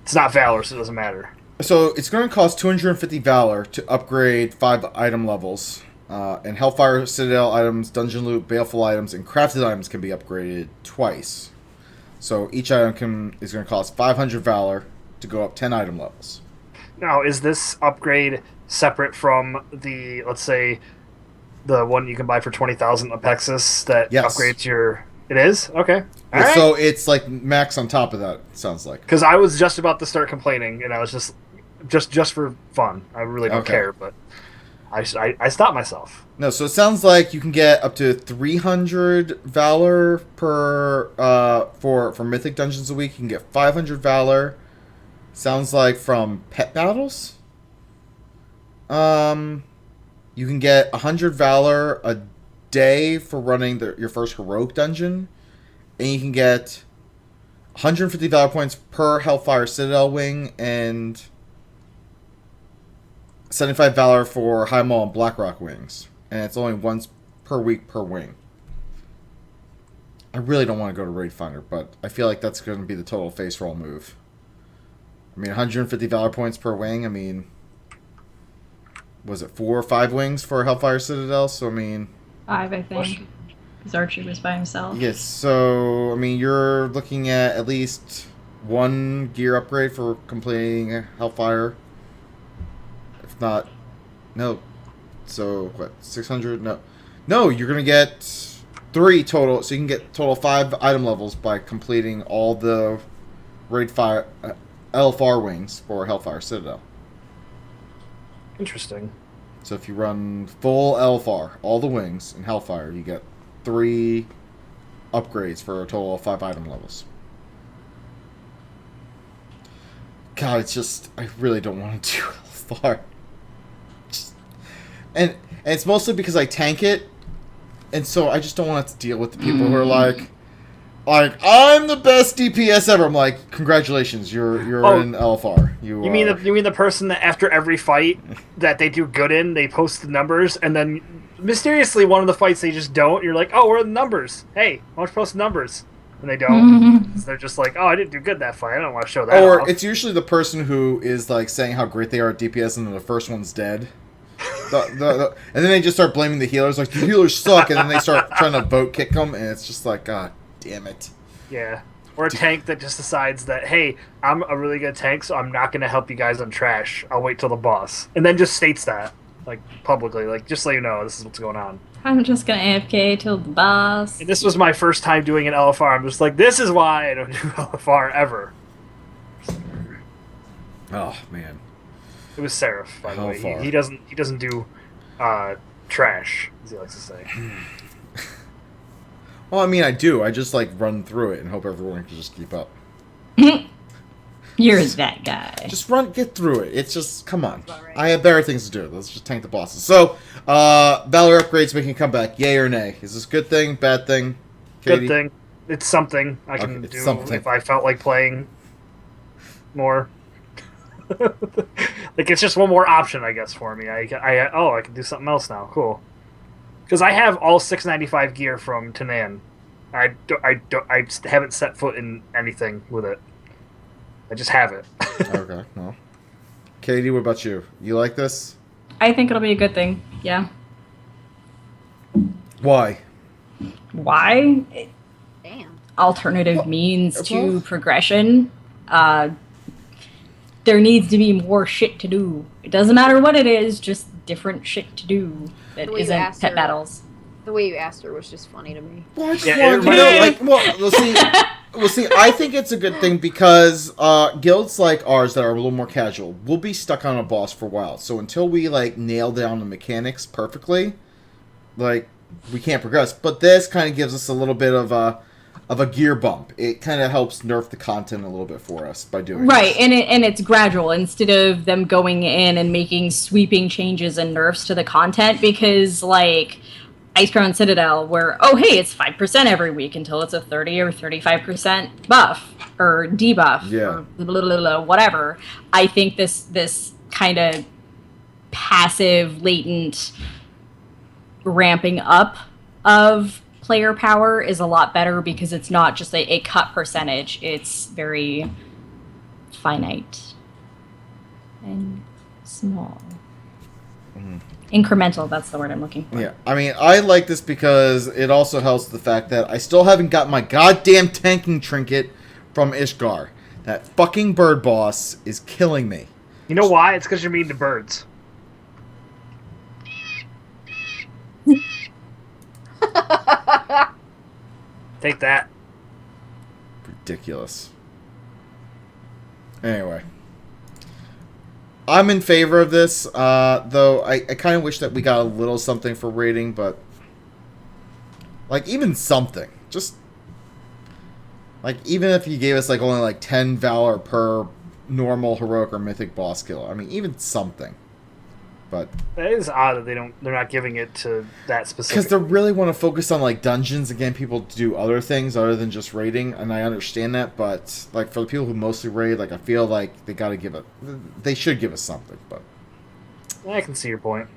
it's not Valor, so it doesn't matter. So it's going to cost 250 Valor to upgrade 5 item levels. And Hellfire Citadel items, Dungeon Loot, Baleful items, and Crafted items can be upgraded twice. So each item is going to cost 500 Valor to go up 10 item levels. Now, is this upgrade separate from the, let's say, the one you can buy for 20,000 Apexis that upgrades your... It is? Okay. All right. So it's like max on top of that, it sounds like. Because I was just about to start complaining, and I was just for fun. I really don't care, but I stopped myself. No, so it sounds like you can get up to 300 Valor per for Mythic Dungeons a week. You can get 500 Valor. Sounds like from pet battles. You can get 100 Valor a day for running your first heroic dungeon, and you can get 150 Valor points per Hellfire Citadel wing, and 75 Valor for High Maul and Blackrock wings. And it's only once per week per wing. I really don't want to go to Raid Finder, but I feel like that's going to be the total face roll move. I mean, 150 Valor points per wing, I mean... Was it 4 or 5 wings for Hellfire Citadel? So, I mean... 5, I think. Because Archie was by himself. Yes, so, I mean, you're looking at least 1 gear upgrade for completing Hellfire. If not... No. So, what? 600? No. No, you're going to get 3 total. So you can get total 5 item levels by completing all the Raid Fire... LFR wings for Hellfire Citadel. Interesting. So if you run full LFR, all the wings, in Hellfire, you get 3 upgrades for a total of 5 item levels. God, it's just... I really don't want to do LFR. And it's mostly because I tank it, and so I just don't want to deal with the people who are like, I'm the best DPS ever. I'm like, congratulations, you're in LFR. You mean the person that after every fight that they do good in, they post the numbers, and then mysteriously one of the fights they just don't. You're like, oh, where are the numbers? Hey, why don't you post the numbers? And they don't. They're just like, oh, I didn't do good that fight. I don't want to show that. Or off. It's usually the person who is like saying how great they are at DPS, and then the first one's dead. And then they just start blaming the healers, like the healers suck, and then they start trying to vote kick them, and it's just like, God damn it. Yeah. Or a tank that just decides that, hey, I'm a really good tank, so I'm not going to help you guys on trash. I'll wait till the boss. And then just states that, like, publicly, like, just so you know, this is what's going on. I'm just going to AFK till the boss. And this was my first time doing an LFR. I'm just like, this is why I don't do LFR ever. Oh, man. It was Seraph, by the way. He doesn't do trash, as he likes to say. Well, I mean, I do. I just, like, run through it and hope everyone can just keep up. You're that guy. Just get through it. It's just, come on. Right. I have better things to do. Let's just tank the bosses. So, Valor upgrades making a comeback. Yay or nay? Is this a good thing, bad thing? Katie? Good thing. It's something I can do if I felt like playing more. Like, it's just one more option, I guess, for me. I can do something else now. Cool. Because I have all 695 gear from Tanan. I just haven't set foot in anything with it. I just have it. Okay, well. Katie, what about you? You like this? I think it'll be a good thing. Yeah. Why? Why? Damn. Alternative means to progression. There needs to be more shit to do. It doesn't matter what it is, just different shit to do that isn't pet battles. The way you asked her was just funny to me. Well, see, I think it's a good thing because guilds like ours that are a little more casual will be stuck on a boss for a while. So until we like nail down the mechanics perfectly, like we can't progress. But this kind of gives us a little bit of a gear bump. It kind of helps nerf the content a little bit for us by doing right, this. and it's gradual instead of them going in and making sweeping changes and nerfs to the content because like Ice Crown Citadel, where hey, it's 5% every week until it's a 30 or 35% buff or debuff or blah, blah, blah, whatever. I think this kind of passive, latent ramping up of player power is a lot better because it's not just a cut percentage. It's very finite and small. Incremental, that's the word I'm looking for. Yeah, I mean, I like this because it also helps the fact that I still haven't got my goddamn tanking trinket from Ishgar. That fucking bird boss is killing me. You know why? It's because you're mean to birds. Take that. Ridiculous. Anyway. I'm in favor of this, though I kind of wish that we got a little something for rating, but... Like, even something. Just... Like, even if you gave us, like, only, like, 10 Valor per normal, heroic, or mythic boss kill. I mean, even something. But... That is odd that they're not giving it to that specific... Because they really want to focus on, like, dungeons and getting people to do other things other than just raiding, and I understand that, but, like, for the people who mostly raid, like, I feel like they gotta give it... They should give us something, but... I can see your point.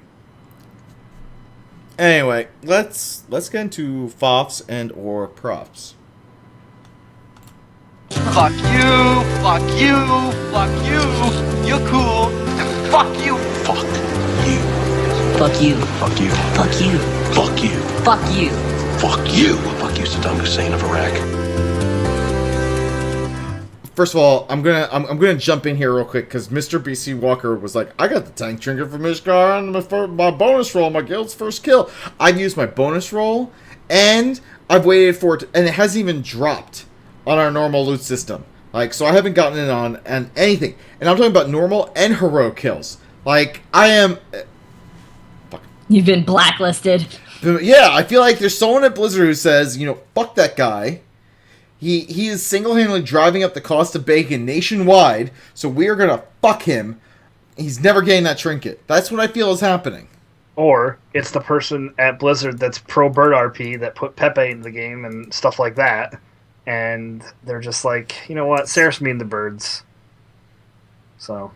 Anyway, let's get into Foffs and or props. Fuck you, fuck you, fuck you, you're cool, and fuck you, fuck you. Fuck you. Fuck you. Fuck you. Fuck you. Fuck you. Fuck you. Fuck you, Saddam Hussein of Iraq. First of all, I'm gonna jump in here real quick because Mr. BC Walker was like, I got the tank trinket from Ishgar on my bonus roll, my guild's first kill. I've used my bonus roll, and I've waited for it, and it hasn't even dropped on our normal loot system. Like, so I haven't gotten it on and anything. And I'm talking about normal and heroic kills. Like, I am... You've been blacklisted. Yeah, I feel like there's someone at Blizzard who says, you know, fuck that guy. He is single-handedly driving up the cost of bacon nationwide, so we are going to fuck him. He's never getting that trinket. That's what I feel is happening. Or it's the person at Blizzard that's pro-bird RP that put Pepe in the game and stuff like that. And they're just like, you know what, Seraph mean the birds. So...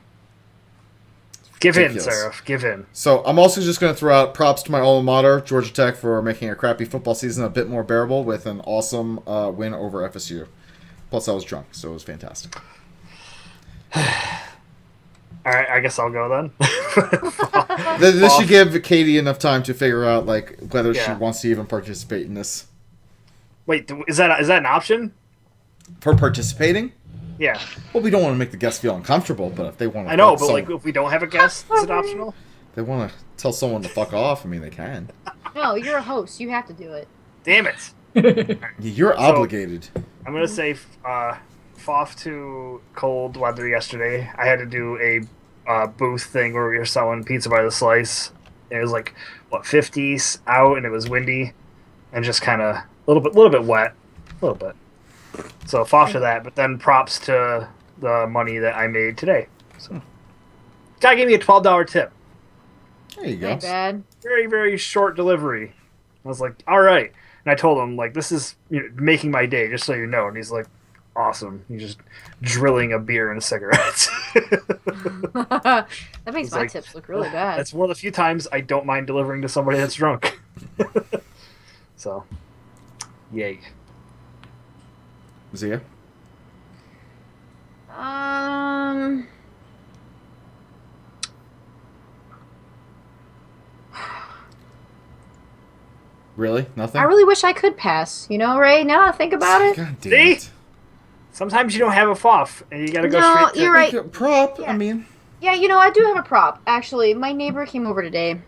Give Ridiculous. in, Seraph. Give in. So I'm also just going to throw out props to my alma mater, Georgia Tech, for making a crappy football season a bit more bearable with an awesome win over FSU. Plus, I was drunk, so it was fantastic. All right, I guess I'll go then. This should give Katie enough time to figure out like whether she wants to even participate in this. Wait, is that an option? For participating? Yeah. Well, we don't want to make the guests feel uncomfortable, but if they want to... I know, but like if we don't have a guest, is it optional? They want to tell someone to fuck off, I mean, they can. No, you're a host. You have to do it. Damn it. You're obligated. I'm going to say Foff to cold weather yesterday. I had to do a booth thing where we were selling pizza by the slice. It was like, 50s out, and it was windy, and just kind of a little bit wet. A little bit. So Foff to that, but then props to the money that I made today. So guy gave me a $12 tip. There you go. Not bad. Very, very short delivery. I was like, all right. And I told him, like, this is making my day, just so you know. And he's like, awesome. He's just drilling a beer and a cigarette. That makes my tips look really bad. That's one of the few times I don't mind delivering to somebody that's drunk. So, yay. Zia? Really? Nothing? I really wish I could pass, Ray? Now that I think about it. God damn See? it. Sometimes you don't have a Foff, and you gotta go No, straight to... you're right. Prop, Yeah. I mean... Yeah, I do have a prop. Actually, my neighbor came over today.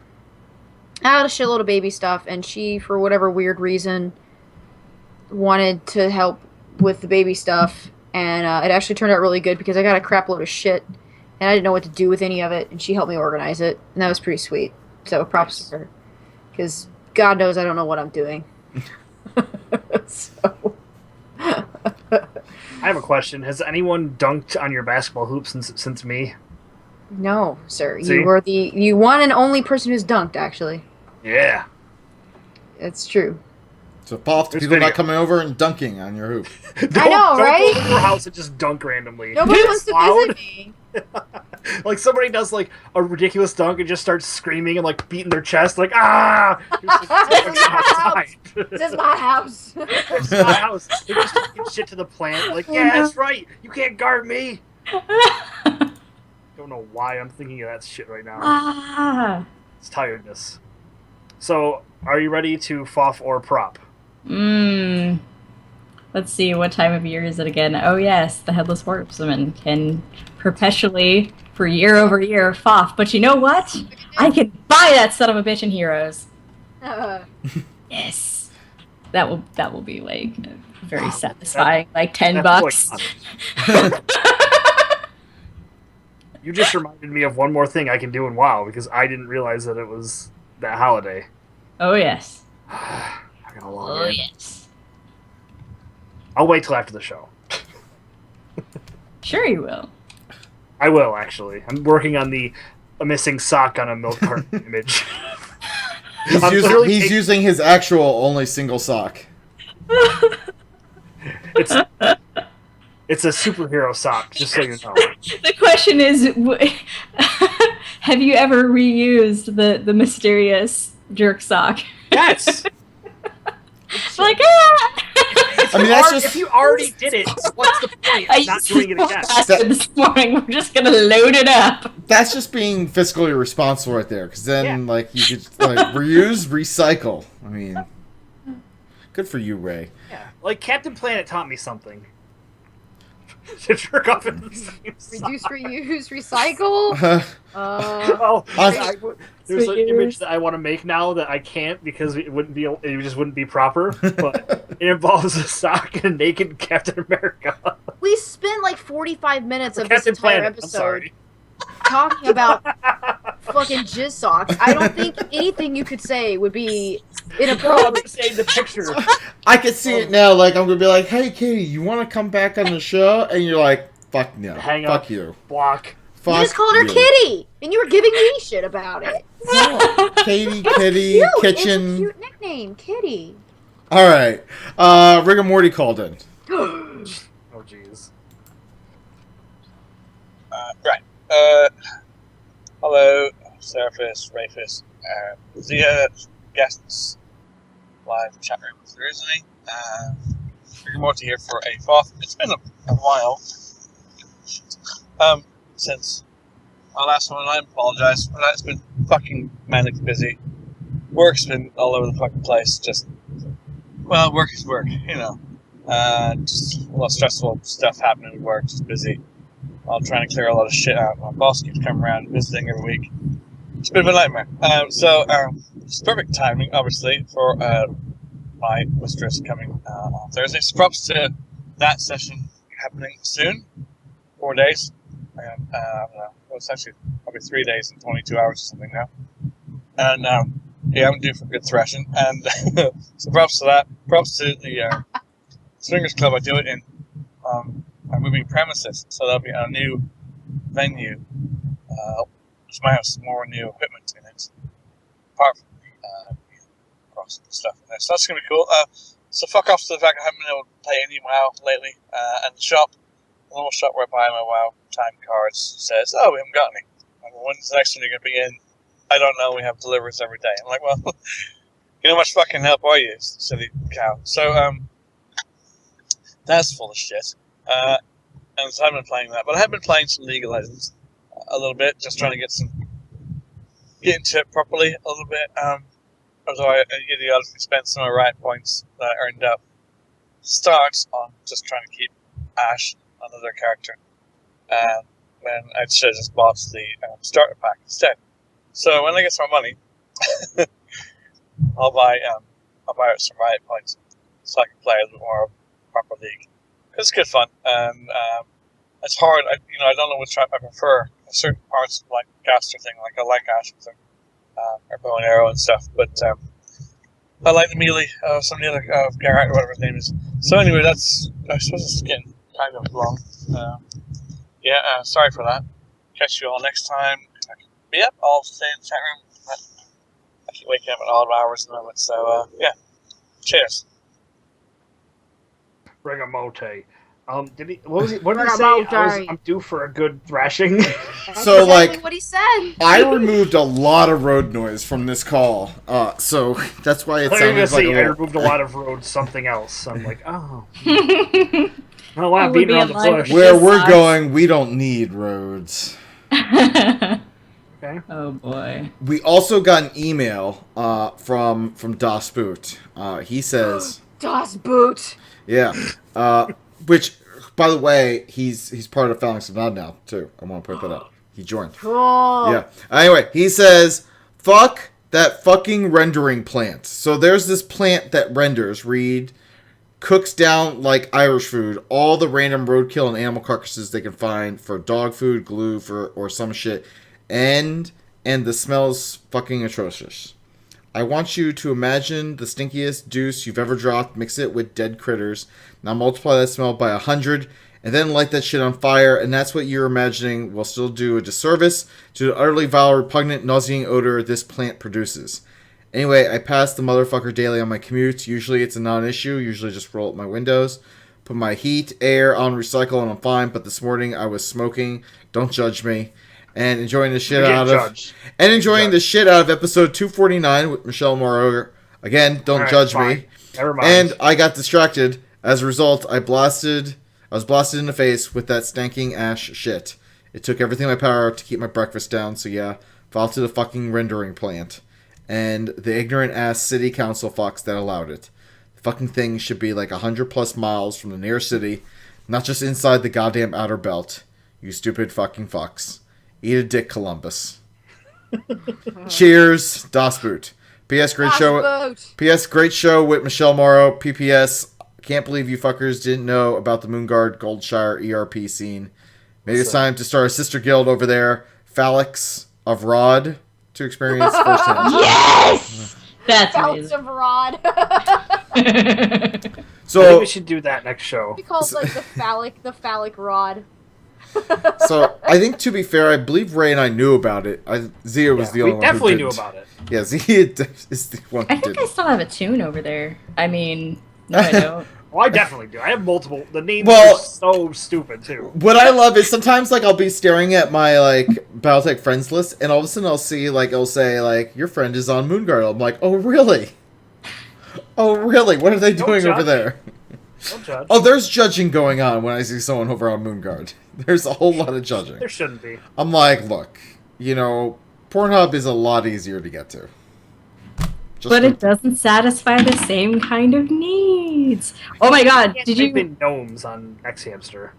I had a shitload of baby stuff, and she, for whatever weird reason, wanted to help with the baby stuff. And it actually turned out really good because I got a crap load of shit, and I didn't know what to do with any of it, and she helped me organize it, and that was pretty sweet. So props to her. Because God knows I don't know what I'm doing. So... I have a question. Has anyone dunked on your basketball hoop since me? No, sir. See? You were the one and only person who's dunked, actually. Yeah. It's true. So, Foff, There's people video. not coming over and dunking on your hoop. I know, don't right? go to your house and just dunk randomly. Nobody wants to Loud. visit me. Like somebody does like a ridiculous dunk and just starts screaming and like beating their chest like ah! This is my house. This is my house. They just give shit to the plant. Like yeah, that's right. You can't guard me. Don't know why I'm thinking of that shit right now. It's tiredness. So, are you ready to Foff or prop? Let's see, what time of year is it again? Oh yes, the Headless Horseman can perpetually, for year over year, Foff. But you know what? I can buy that son of a bitch in Heroes. Yes. That will be like very satisfying, like $10. You just reminded me of one more thing I can do in WoW because I didn't realize that it was that holiday. Oh yes. I'm gonna log Oh in. yes. I'll wait till after the show. Sure you will. I will actually. I'm working on a missing sock on a milk carton image. He's using his actual only single sock. It's a superhero sock, just so you know. The question is, have you ever reused the mysterious jerk sock? Yes. Like, I mean, that's just... If you already did it, what's the point of not doing it again? This morning, we're just gonna load it up. That's just being fiscally responsible right there, because then, like, you could reuse, recycle. I mean, good for you, Ray. Yeah, like Captain Planet taught me something. To jerk off in the same sock. Reduce, reuse, recycle. There's an image that I want to make now that I can't because it just wouldn't be proper. But it involves a sock and a naked Captain America. We spent like 45 minutes of Captain this entire Planet. I'm episode sorry. talking about fucking jizz socks. I don't think anything you could say would be inappropriate. I'm just saying the picture. I can see it now. Like, I'm gonna be like, "Hey, Katie, you want to come back on the show?" And you're like, "Fuck no, Hang fuck up. you." Block. Fuck You just called her you. Kitty, and you were giving me shit about it. Katie, It's Kitty, cute. It's a kitchen. cute nickname, Kitty. All right, Rigor Morty called in. Oh jeez. Right. Hello, Surface, Rayfus, Zia, guests, live chat room if there is any. Rigor Morty here for a Foff. It's been a while since our last one, and I apologize for that. It's been fucking manic busy. Work's been all over the fucking place. Well, work is work, you know. Just a lot of stressful stuff happening at work, just busy. While trying to clear a lot of shit out. My boss keeps coming around and visiting every week. It's a bit of a nightmare. It's perfect timing, obviously, for my mistress coming on Thursday. So props to that session happening soon. 4 days. I don't know. Well, it's actually probably 3 days and 22 hours or something now. And I'm due for good thrashing. And so props to that. Props to the Swingers Club. I do it in our moving premises. So that'll be a new venue. It's my house, more new equipment in it. Apart from the cross stuff in there. So that's going to be cool. So fuck off to the fact I haven't been able to play any WoW lately. And the shop, the little shop where I buy my WoW time cards says, oh, we haven't got any. When's the next one you're going to be in? I don't know. We have deliveries every day. I'm like, well, You know much fucking help are you, silly cow? So, that's full of shit. And so I haven't been playing that, but I have been playing some League of Legends a little bit, just trying to get into it properly a little bit. Although I idiotically spent some of my riot points that I earned up starts on just trying to keep Ash, another character, when I should have just bought the starter pack instead. So when I get some money, I'll buy some riot points so I can play a little bit more proper League. It's good fun, and it's hard. I don't know which type I prefer. Certain parts like caster thing, like I like Ash with her bow and arrow and stuff, but I like the melee of some of the other Garrett or whatever his name is. So anyway, I suppose it's getting kind of long. Sorry for that. Catch you all next time. But yep, I'll stay in the chat room. I keep waking up at odd hours at the moment, so cheers. Regamote. What did he say? I'm due for a good thrashing. So, like, what he said. I removed a lot of road noise from this call, so that's why it sounded like I removed a lot of road something else. I'm like, oh. I don't want to beat around the bush. Where we're going, we don't need roads. Okay. Oh boy. We also got an email from Das Boot. He says Das Boot. Yeah. Which, by the way, he's part of Phalanx of Nod now too. I want to point that out. He joined. Cool. Yeah. Anyway, he says, "Fuck that fucking rendering plant." So there's this plant that renders. Read. Cooks down like Irish food all the random roadkill and animal carcasses they can find for dog food, glue, or some shit, and the smell's fucking atrocious. I want you to imagine the stinkiest deuce you've ever dropped, mix it with dead critters, now multiply that smell by 100, and then light that shit on fire, and that's what you're imagining will still do a disservice to the utterly vile, repugnant, nauseating odor this plant produces. Anyway, I pass the motherfucker daily on my commutes. Usually it's a non-issue. Usually just roll up my windows, put my heat, air on recycle, and I'm fine. But this morning I was smoking. Don't judge me. And enjoying the shit out of episode 249 with Michelle Morrow. Again, don't judge me. Never mind. And I got distracted. As a result, I was blasted in the face with that stanking ash shit. It took everything in my power to keep my breakfast down. So yeah, fall to the fucking rendering plant. And the ignorant ass city council fucks that allowed it. The fucking thing should be like 100+ miles from the nearest city, not just inside the goddamn outer belt. You stupid fucking fucks. Eat a dick, Columbus. Cheers, Das Boot. P.S. Great show. P.S. Great show with Michelle Morrow. P.P.S. Can't believe you fuckers didn't know about the Moonguard Goldshire ERP scene. Maybe it's time to start a sister guild over there. Phalanx of Rod. To experience firsthand. Yes! That's Phalanx of Rod. So I think we should do that next show. He calls like the phallic rod. So I think, to be fair, I believe Ray and I knew about it. Zia was the only one who definitely didn't. knew about it. Yeah, Zia is the one who I think did. I still have a tune over there. I mean, no, I don't. Well, I definitely do. I have multiple. The names Well, are so stupid too. What I love is sometimes like I'll be staring at my like Battletech friends list, and all of a sudden I'll see like it'll say like your friend is on Moonguard. I'm like, oh really? Oh really? What are they doing over there? Don't judge. Oh, there's judging going on when I see someone over on Moonguard. There's a whole lot of judging. There shouldn't be. I'm like, look, Pornhub is a lot easier to get to. But it doesn't satisfy the same kind of needs. Oh my god, did you... Type in gnomes on Xhamster.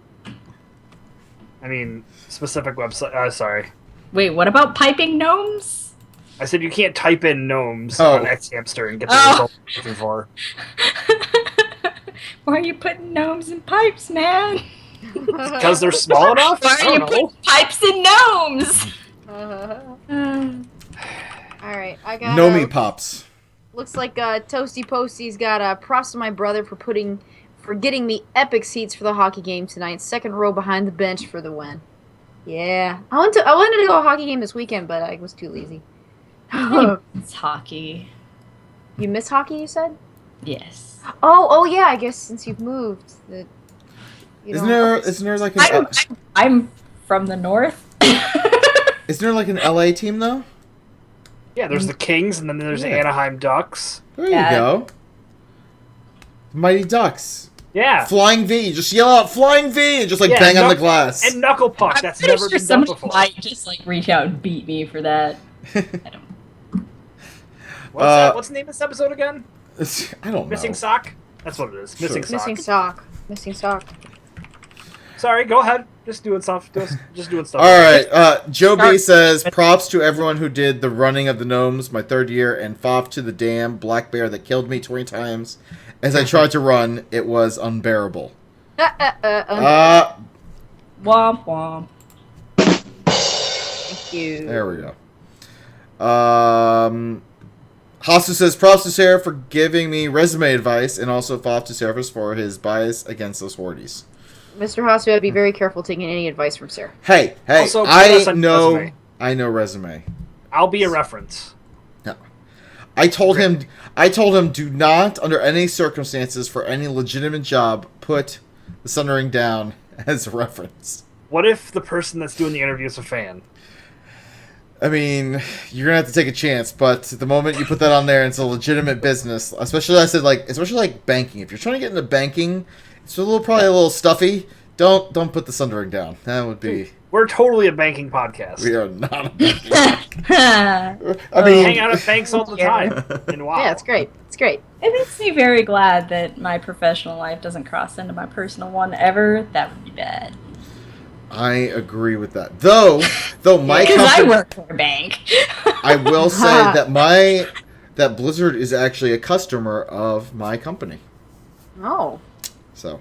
I mean, specific website. Sorry. Wait, what about piping gnomes? I said you can't type in gnomes on Xhamster and get the result you're looking for. Why are you putting gnomes in pipes, man? Because they're small enough? Why are you putting pipes in gnomes? Alright, I got... Gnomey pops. Looks like Toasty Posty's got props to my brother for getting me epic seats for the hockey game tonight. Second row behind the bench for the win. Yeah. I wanted to go to a hockey game this weekend, but I was too lazy. It's hockey. You miss hockey, you said? Yes. Oh yeah, I guess since you've moved. Isn't there like an... I'm from the north. Isn't there like an LA team though? Yeah, there's the Kings, and then there's the Anaheim Ducks. There you go. Mighty Ducks. Yeah. Flying V. Just yell out "Flying V" and just like bang on the glass. And Knuckle Puck. That's never been done somebody before. might just like reach out and beat me for that. What's the name of this episode again? I don't know. Missing Sock? That's what it is. Missing Sock. Missing sock. Missing sock. Sorry, go ahead. Just doing stuff. Just doing stuff. All right. Joe B says, props to everyone who did the running of the gnomes my 3rd year, and Foff to the damn black bear that killed me 20 times. As I tried to run, it was unbearable. Womp womp. Thank you. There we go. Hasu says, props to Sarah for giving me resume advice, and also Foff to Sarah for his bias against those Horties. Mr. Hasu, I'd be very careful taking any advice from Sarah. Hey, Also, I know resume. I'll be a reference. No. I told him, do not, under any circumstances, for any legitimate job, put the Sundering down as a reference. What if the person that's doing the interview is a fan? I mean, you're gonna have to take a chance, but the moment you put that on there, it's a legitimate business. Especially like banking. If you're trying to get into banking, it's probably a little stuffy. Don't put the Sundering down. That would be. We're totally a banking podcast. We are not a banking podcast. I mean, hang out at banks all the time. And wow. Yeah, it's great. It's great. It makes me very glad that my professional life doesn't cross into my personal one ever. That would be bad. I agree with that. Though my because company, I work for a bank. I will say that Blizzard is actually a customer of my company. Oh. So.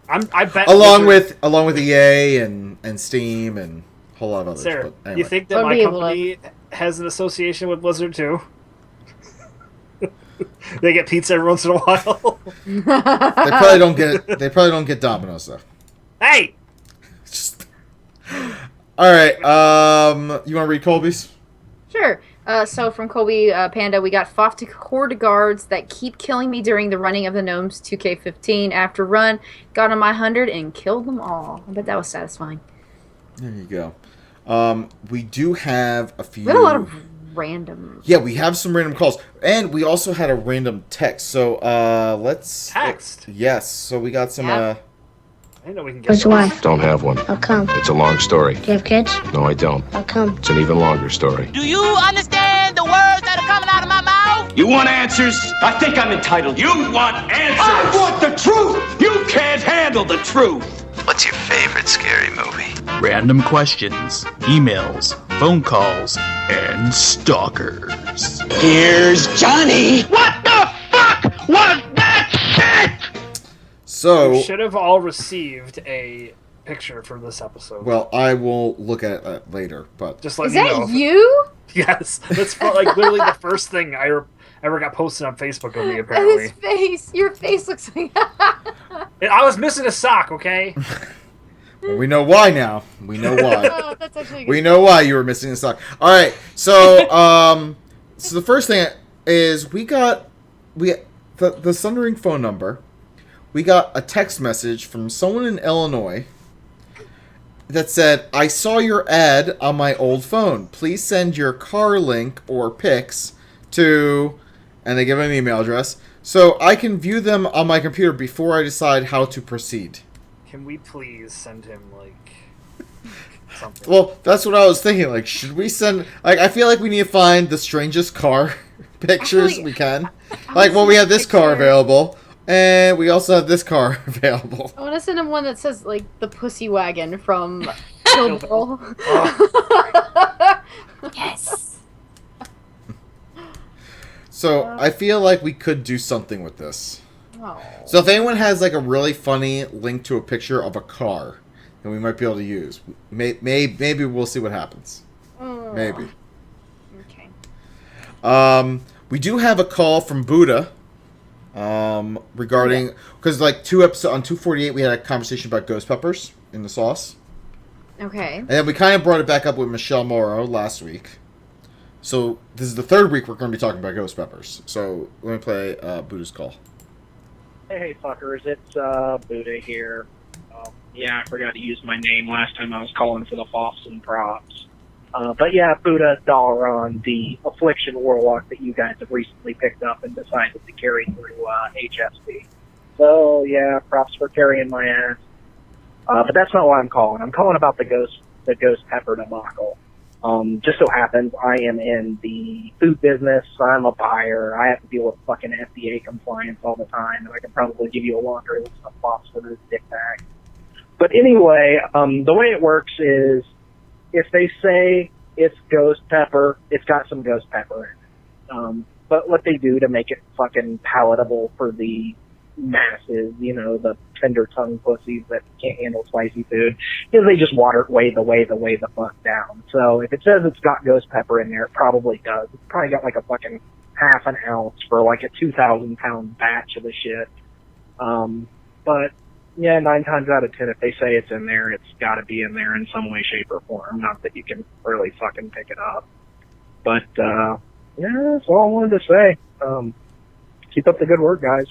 I bet along with EA and Steam and a whole lot of others. Sarah, but anyway. you think that my company has an association with Blizzard too? They get pizza every once in a while. They probably don't get Domino's though. Hey. All right. You want to read Colby's? Sure. So from Colby Panda, we got Foff to horde guards that keep killing me during the running of the gnomes 2K15. After run, got on my 100 and killed them all. I bet that was satisfying. There you go. We do have a few. We had a lot of random. Yeah, we have some random calls, and we also had a random text. So let's text. Yes. So we got some. I know we can get. Where's your wife? Don't have one. How come? It's a long story. Do you have kids? No, I don't. How come? It's an even longer story. Do you understand the words that are coming out of my mouth? You want answers? I think I'm entitled. You want answers? I want the truth! You can't handle the truth! What's your favorite scary movie? Random questions, emails, phone calls, and stalkers. Here's Johnny! What the fuck was that shit? So we should have all received a picture for this episode. Well, I will look at it later, but just let Is me that know. you? Yes, that's like literally the first thing I ever got posted on Facebook of me. Apparently, His face. Your face looks like. I was missing a sock. Okay. Well, we know why now. We know why. Oh, that's actually good. We know why you were missing a sock. All right. So, so the first thing is the Sundering phone number. We got a text message from someone in Illinois that said, "I saw your ad on my old phone. Please send your car link or pics to," and they give an email address, "so I can view them on my computer before I decide how to proceed." Can we please send him like something? Well, that's what I was thinking. Like, should we send? Like, I feel like we need to find the strangest car pictures we can. Like, well, we have this car available. And we also have this car available. I want to send him one that says, like, the pussy wagon from Kill Bill. Yes. So, I feel like we could do something with this. Oh. So, if anyone has, like, a really funny link to a picture of a car that we might be able to use, maybe we'll see what happens. Oh. Maybe. Okay. We do have a call from Buddha. Regarding, because like 2 episodes on 248 we had a conversation about ghost peppers in the sauce. Okay. And then we kind of brought it back up with Michelle Morrow last week. So this is the 3rd week we're going to be talking about ghost peppers. So let me play Buddha's call. Hey fuckers, it's Buddha here. Yeah, I forgot to use my name last time I was calling for the Foffs and props. But yeah, Buddha Dalaran, the Affliction Warlock that you guys have recently picked up and decided to carry through HFC. So yeah, props for carrying my ass. But that's not why I'm calling. I'm calling about the ghost pepper debacle. Just so happens I am in the food business. I'm a buyer. I have to deal with fucking FDA compliance all the time, and I can probably give you a laundry list of Foffs for this dick bag. But anyway, the way it works is, if they say it's ghost pepper, it's got some ghost pepper in it. But what they do to make it fucking palatable for the masses, the tender tongue pussies that can't handle spicy food, is they just water it way the fuck down. So if it says it's got ghost pepper in there, it probably does. It's probably got like a fucking half an ounce for like a 2,000 pound batch of the shit. But yeah, 9 times out of 10, if they say it's in there, it's got to be in there in some way, shape, or form. Not that you can really fucking pick it up. But yeah, that's all I wanted to say. Keep up the good work, guys.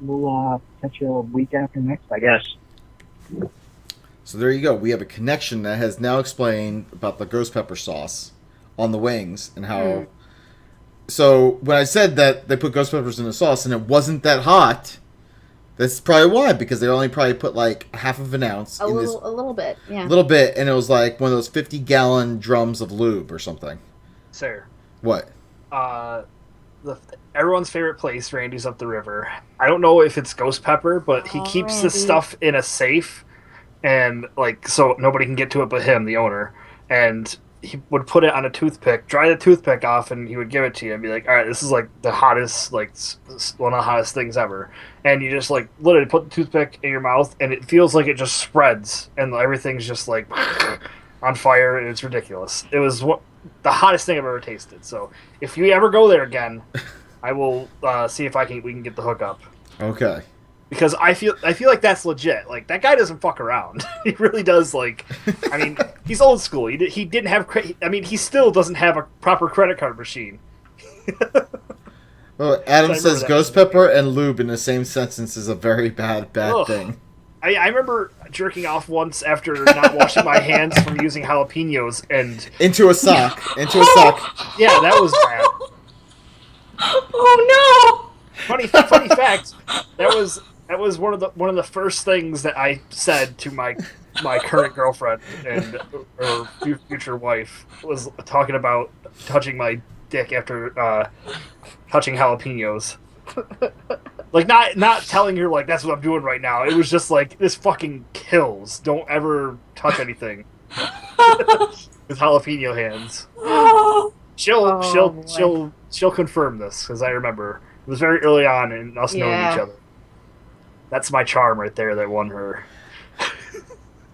We'll catch you a week after next, I guess. So there you go. We have a connection that has now explained about the ghost pepper sauce on the wings and how. So when I said that they put ghost peppers in the sauce and it wasn't that hot, that's probably why, because they only probably put like half of an ounce. A little bit, yeah. A little bit, and it was like one of those 50-gallon drums of lube or something. Sir. What? Everyone's favorite place, Randy's up the river. I don't know if it's ghost pepper, but he keeps the stuff in a safe, and so nobody can get to it but him, the owner. And he would put it on a toothpick, dry the toothpick off, and he would give it to you and be like, all right, this is like the hottest, one of the hottest things ever. And you just literally put the toothpick in your mouth, and it feels like it just spreads, and everything's just on fire, and it's ridiculous. It was the hottest thing I've ever tasted. So if you ever go there again, I will see if we can get the hookup. Okay. Because I feel like that's legit. Like, that guy doesn't fuck around. He really does. He's old school. He didn't have he still doesn't have a proper credit card machine. Well, Adam says ghost pepper and lube in the same sentence is a very bad thing. I remember jerking off once after not washing my hands from using jalapenos and into a sock. Yeah, that was bad. Oh no! Funny fact. That was one of the first things that I said to my current girlfriend and or future wife, was talking about touching my dick after touching jalapenos. Not telling her that's what I'm doing right now. It was just this fucking kills. Don't ever touch anything with jalapeno hands. She'll confirm this, because I remember it was very early on in us knowing each other. That's my charm right there that won her.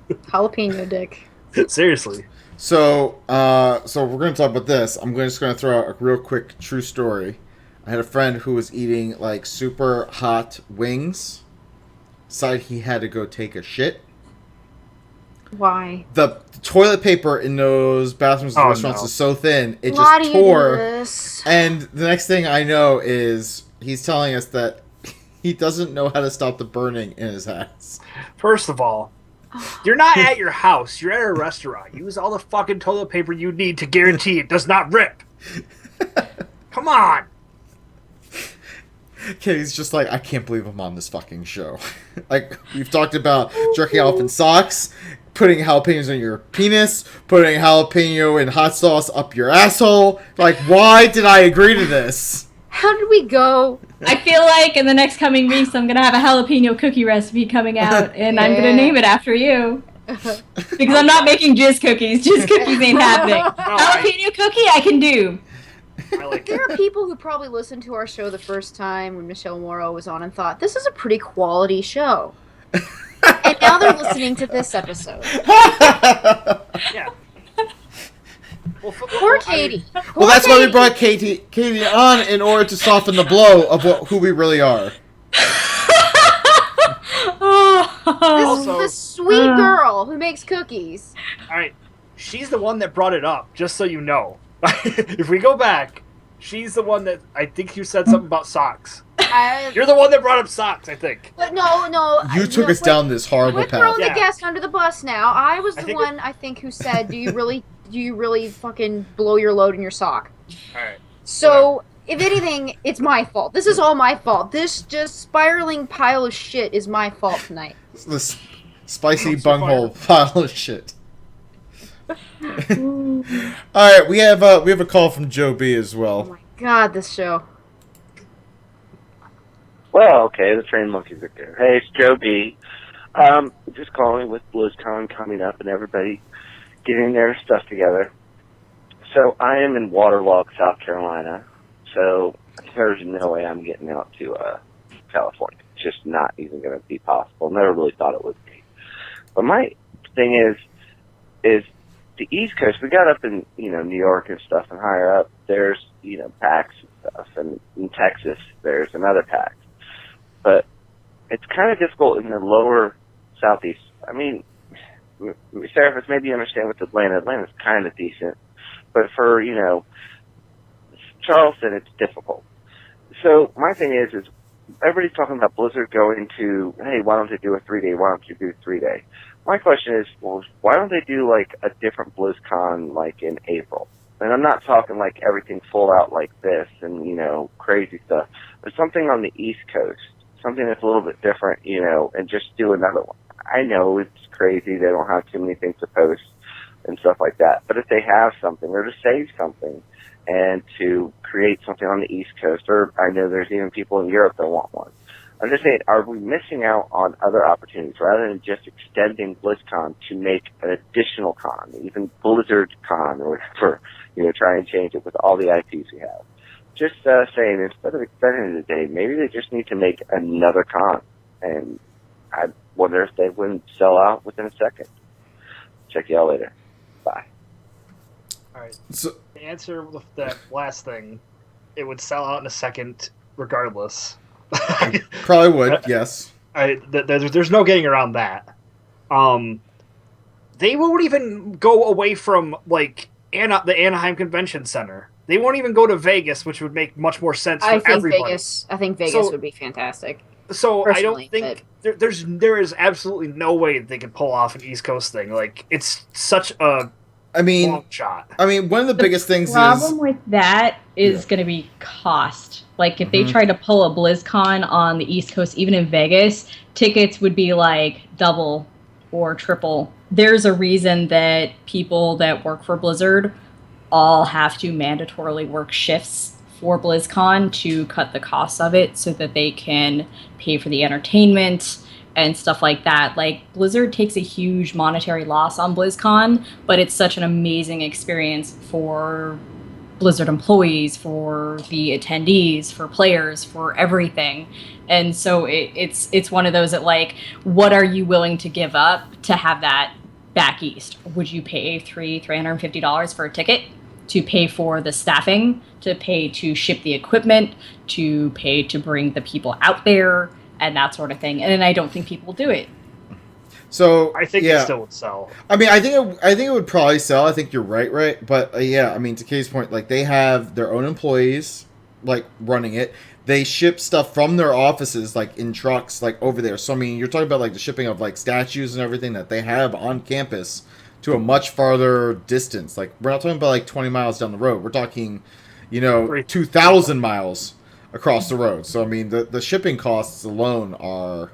Jalapeno dick. Seriously. So we're going to talk about this. I'm just going to throw out a real quick true story. I had a friend who was eating super hot wings. Decided he had to go take a shit. Why? The toilet paper in those bathrooms and restaurants is so thin, it just tore. And the next thing I know is he's telling us that he doesn't know how to stop the burning in his ass. First of all, you're not at your house. You're at a restaurant. Use all the fucking toilet paper you need to guarantee it does not rip. Come on. Katie's just I can't believe I'm on this fucking show. We've talked about jerking off in socks, putting jalapenos in your penis, putting jalapeno in hot sauce up your asshole. Why did I agree to this? How did we go? I feel like in the next coming weeks, I'm going to have a jalapeno cookie recipe coming out, and I'm going to name it after you. Because I'm not making jizz cookies. Jizz cookies ain't happening. Jalapeno cookie, I can do. There are people who probably listened to our show the first time when Michelle Morrow was on and thought, this is a pretty quality show. And now they're listening to this episode. Yeah. Poor Katie. Well, that's why we brought Katie on, in order to soften the blow of who we really are. This sweet girl who makes cookies. All right, she's the one that brought it up. Just so you know, if we go back, she's the one that I think you said something about socks. You're the one that brought up socks, I think. But no. You took us down this horrible path. We're throwing the guest under the bus now. I was the one, I think, who said, do you really do you really fucking blow your load in your sock? All right. So, if anything, it's my fault. This is all my fault. This just spiraling pile of shit is my fault tonight. This spicy bunghole pile of shit. All right, we have a call from Joe B as well. God, this show. Well, okay, the train monkeys are there. Hey, it's Joe B. Just calling with BlizzCon coming up and everybody getting their stuff together. So I am in waterlogged South Carolina, so there's no way I'm getting out to California. It's just not even going to be possible. Never really thought it would be. But my thing is the East Coast. We got up in New York and stuff, and higher up there's PAX and stuff, and in Texas there's another PAX. But it's kind of difficult in the lower southeast. I mean, Seraphis, maybe you understand with Atlanta. Atlanta's kind of decent. But for, Charleston, it's difficult. So my thing is everybody's talking about Blizzard going to, hey, why don't they do a 3-day? Why don't you do a 3-day? My question is, well, why don't they do, like, a different BlizzCon, like, in April? And I'm not talking, like, everything full out like this and, crazy stuff. But something on the East Coast, something that's a little bit different, and just do another one. I know it's crazy. They don't have too many things to post and stuff like that. But if they have something, or to save something, and to create something on the East Coast, or I know there's even people in Europe that want one. I'm just saying, are we missing out on other opportunities rather than just extending BlizzCon to make an additional con, even Blizzard Con or whatever, try and change it with all the IPs we have? Just saying, instead of extending it a day, maybe they just need to make another con. And I wonder if they wouldn't sell out within a second. Check y'all later. Bye. All right. So, to answer with that last thing, it would sell out in a second regardless. Probably would, yes. There's no getting around that. They won't even go away from, like, the Anaheim Convention Center. They won't even go to Vegas, which would make much more sense for everybody. I think Vegas would be fantastic. So I don't think there is absolutely no way they could pull off an East Coast thing. Like, it's such a long shot. I mean, one of the biggest things problem with that is going to be cost. Like, if they try to pull a BlizzCon on the East Coast, even in Vegas, tickets would be like double or triple. There's a reason that people that work for Blizzard all have to mandatorily work shifts for BlizzCon to cut the costs of it so that they can pay for the entertainment and stuff like that. Like, Blizzard takes a huge monetary loss on BlizzCon, but it's such an amazing experience for Blizzard employees, for the attendees, for players, for everything. And so it's one of those that, like, what are you willing to give up to have that back east? Would you pay $350 for a ticket? To pay for the staffing, to pay to ship the equipment, to pay to bring the people out there, and that sort of thing. And I don't think people will do it. So I think it still would sell. I mean, I think it would probably sell. I think you're right. But I mean, to Kay's point, like, they have their own employees, like, running it. They ship stuff from their offices, like, in trucks, like, over there. So I mean, you're talking about, like, the shipping of, like, statues and everything that they have on campus to a much farther distance. Like, we're not talking about, like, 20 miles down the road. We're talking, 2,000 miles across the road. So I mean, the shipping costs alone are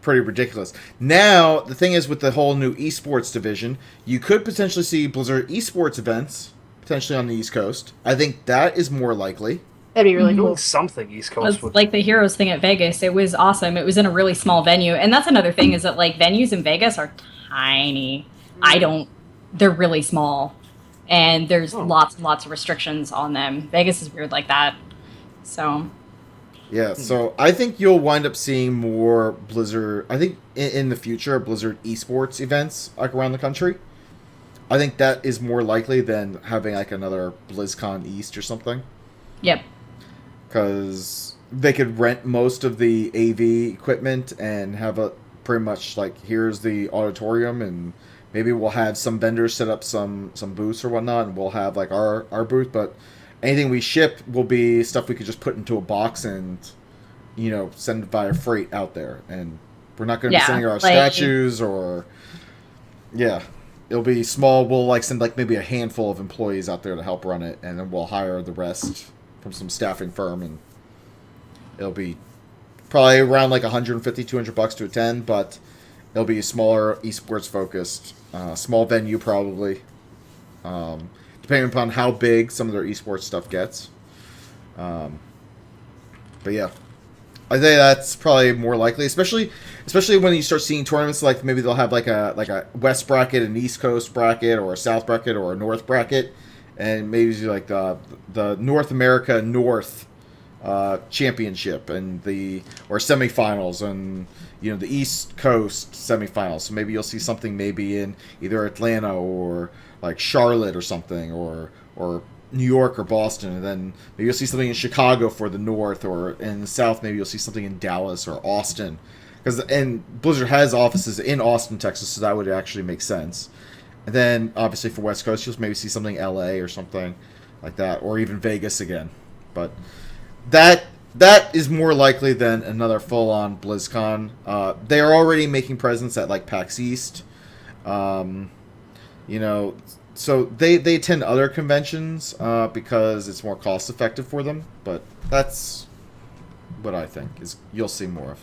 pretty ridiculous. Now, the thing is, with the whole new esports division, you could potentially see Blizzard esports events potentially on the East Coast. I think that is more likely. That'd be really cool. Something East Coast would. Like the Heroes thing at Vegas. It was awesome. It was in a really small venue. And that's another thing, is that, like, venues in Vegas are tiny. They're really small. And there's lots and lots of restrictions on them. Vegas is weird like that. So. Yeah, so I think you'll wind up seeing more Blizzard, I think in the future, Blizzard esports events, like, around the country. I think that is more likely than having, like, another BlizzCon East or something. Yep. Because they could rent most of the AV equipment and have a pretty much, like, here's the auditorium, and maybe we'll have some vendors set up some booths or whatnot, and we'll have, like, our booth, but anything we ship will be stuff we could just put into a box and, send via freight out there. And we're not going to be sending our statues or... Yeah. it'll be small. We'll like send like maybe a handful of employees out there to help run it, and then we'll hire the rest from some staffing firm, and it'll be probably around like $150-$200 to attend, but it'll be a smaller esports focused, small venue probably, depending upon how big some of their esports stuff gets. But yeah, I think that's probably more likely, especially when you start seeing tournaments like maybe they'll have like a West bracket, an East Coast bracket, or a South bracket, or a North bracket, and maybe like the North America North championship and or semifinals, and the East Coast semifinals. So maybe you'll see something maybe in either Atlanta or like Charlotte or something, or New York or Boston, and then maybe you'll see something in Chicago for the North, or in the South maybe you'll see something in Dallas or Austin, and Blizzard has offices in Austin, Texas, so that would actually make sense. And then obviously for West Coast you'll maybe see something in LA or something like that, or even Vegas again, but that is more likely than another full-on BlizzCon. They are already making presence at like PAX East, so they attend other conventions because it's more cost-effective for them. But that's what I think is you'll see more of.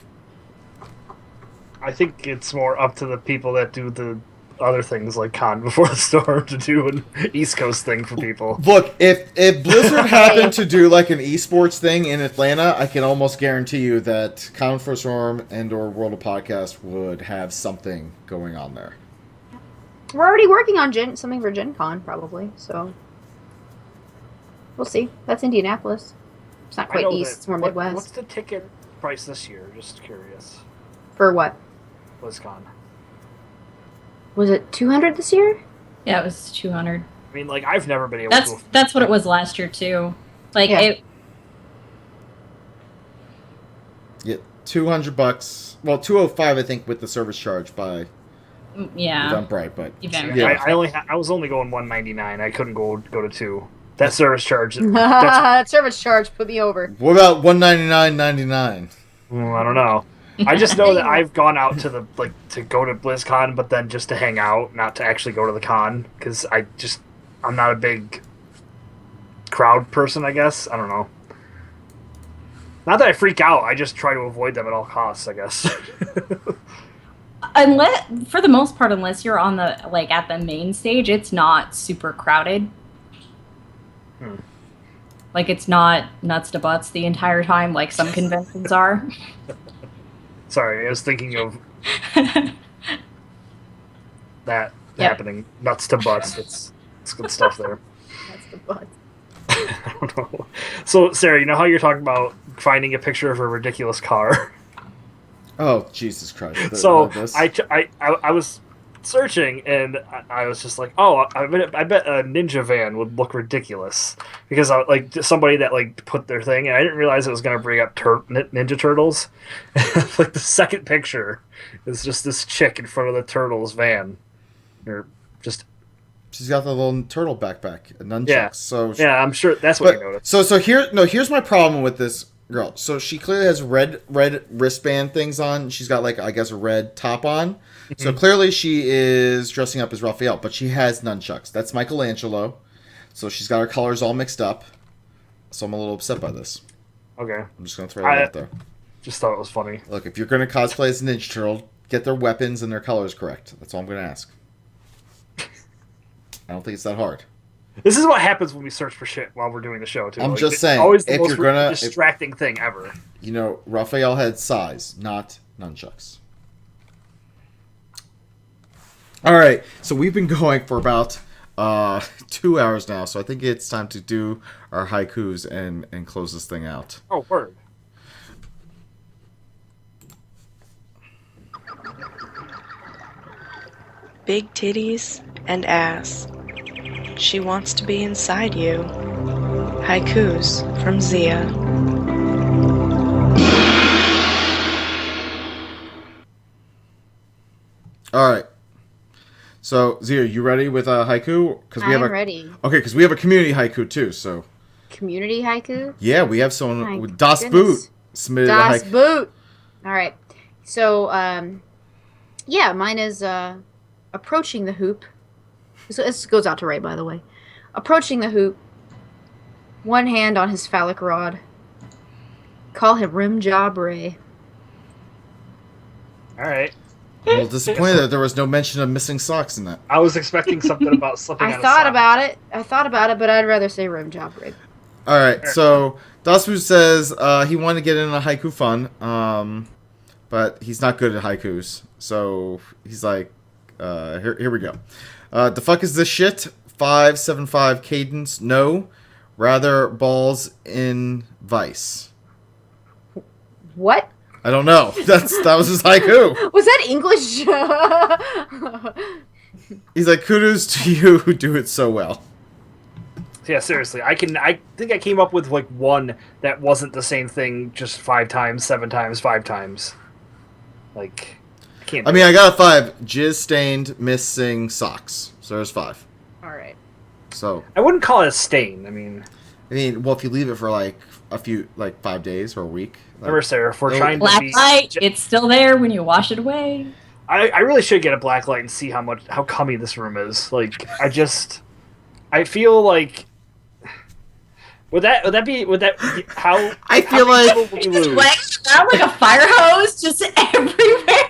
I think it's more up to the people that do the other things like Con Before the Storm to do an East Coast thing for people. Look, if Blizzard happened to do like an esports thing in Atlanta, I can almost guarantee you that Con Before the Storm and or World of Podcast would have something going on there. We're already working on something for Gen Con, probably, so we'll see. That's Indianapolis. It's not quite east, it's more Midwest. What's the ticket price this year? Just curious. For what? BlizzCon. Was it 200 this year? Yeah, it was 200. I mean, like, I've never been able to... That's what it was last year, too. Like, yeah, $200. Well, $205, I think, with the service charge by Eventbrite, but I was only going $199. I couldn't go to 2. That service charge. That service charge put me over. What about $199.99? I don't know. I just know that I've gone out to to go to BlizzCon, but then just to hang out, not to actually go to the con, because I'm not a big crowd person, I guess. I don't know. Not that I freak out, I just try to avoid them at all costs, I guess. For the most part, unless you're on at the main stage, it's not super crowded. Like, it's not nuts to butts the entire time, like some conventions are. Sorry, I was thinking of that happening. Nuts to butts. It's good stuff there. Nuts to butts. I don't know. So, Sarah, you know how you're talking about finding a picture of a ridiculous car? Oh, Jesus Christ. So, I was searching, and I was just like, oh, I bet a Ninja van would look ridiculous, because somebody that put their thing, and I didn't realize it was going to bring up Ninja Turtles. Like, the second picture is just this chick in front of the Turtles van. She's got the little turtle backpack and nunchucks. Yeah. So I'm sure that's what you noticed. Here's my problem with this girl. So she clearly has red wristband things on. She's got I guess a red top on. Mm-hmm. So clearly she is dressing up as Raphael, but she has nunchucks. That's Michelangelo. So she's got her colors all mixed up. So I'm a little upset by this. Okay. I'm just gonna throw that out there. Just thought it was funny. Look, if you're gonna cosplay as a Ninja Turtle, get their weapons and their colors correct. That's all I'm gonna ask. I don't think it's that hard. This is what happens when we search for shit while we're doing the show, too. I'm just saying, always the most distracting thing ever. Raphael had size, not nunchucks. All right, so we've been going for about 2 hours now, so I think it's time to do our haikus and close this thing out. Oh, word. Big titties and ass. She wants to be inside you. Haikus from Zia. All right. So, Zia, you ready with a haiku? I'm ready. Okay, because we have a community haiku too. So. Community haiku? Yeah, we have someone with Das Boot submitted a haiku. Das Boot. All right. So, yeah, mine is approaching the hoop So this goes out to Ray, by the way. Approaching the hoop, one hand on his phallic rod. Call him Rim Job Ray. All right. I'm a little disappointed that there was no mention of missing socks in that. I was expecting something about slipping on I a thought sock. about it, but I'd rather say Rim Job Ray. All right, so Daspu says he wanted to get in a haiku fun, but he's not good at haikus. So he's like, here we go. The fuck is this shit? 575 cadence? No, rather balls in vice. What? I don't know. That was his haiku. Was that English? He's like, kudos to you who do it so well. Yeah, seriously. I think I came up with like one that wasn't the same thing just 5 times, 7 times, 5 times. Like, I can't. I mean, I got a 5. Jizz stained missing socks. So there's 5. All right. So I wouldn't call it a stain. I mean, well, if you leave it for like a few, like 5 days or a week. Remember, Sarah, if we're trying to Black be... light, it's still there when you wash it away. I really should get a black light and see how cummy this room is. Like, I feel like... Would that be how... I feel like... Just around like a fire hose just everywhere.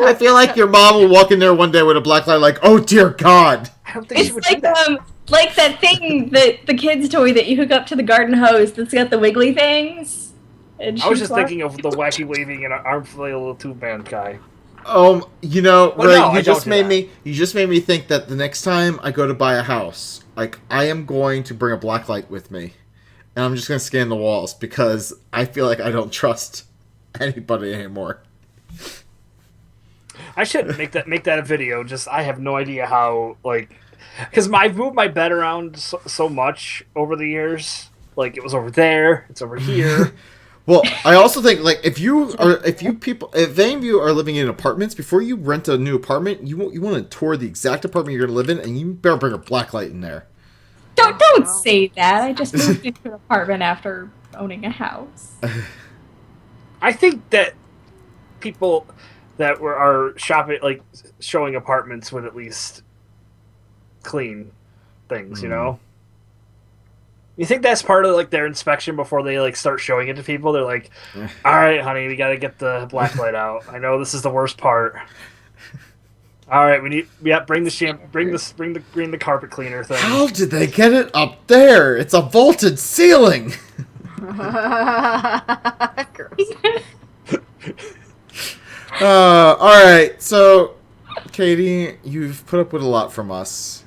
I feel like your mom will walk in there one day with a black light like, oh dear God. I don't think she It's would like do that. like that thing that the kids' toy that you hook up to the garden hose that's got the wiggly things. I was just thinking of the wacky waving and arm flail tube band guy. You know, Well, Ray, no, I you just don't do made me think that the next time I go to buy a house, like I am going to bring a black light with me, and I'm just going to scan the walls because I feel like I don't trust anybody anymore. I should make that a video. Just I have no idea how, like, because I've moved my bed around so much over the years. Like, it was over there, it's over here. Well, I also think like if any of you are living in apartments, before you rent a new apartment, you want to tour the exact apartment you're going to live in, and you better bring a black light in there. Don't say that. I just moved into an apartment after owning a house. I think that people that are shopping, like showing apartments, would at least clean things. You know. You think that's part of like their inspection before they like start showing it to people? They're like, "All right, honey, we got to get the black light out. I know this is the worst part. All right, bring the carpet cleaner thing." How did they get it up there? It's a vaulted ceiling. All right, so Katie, you've put up with a lot from us.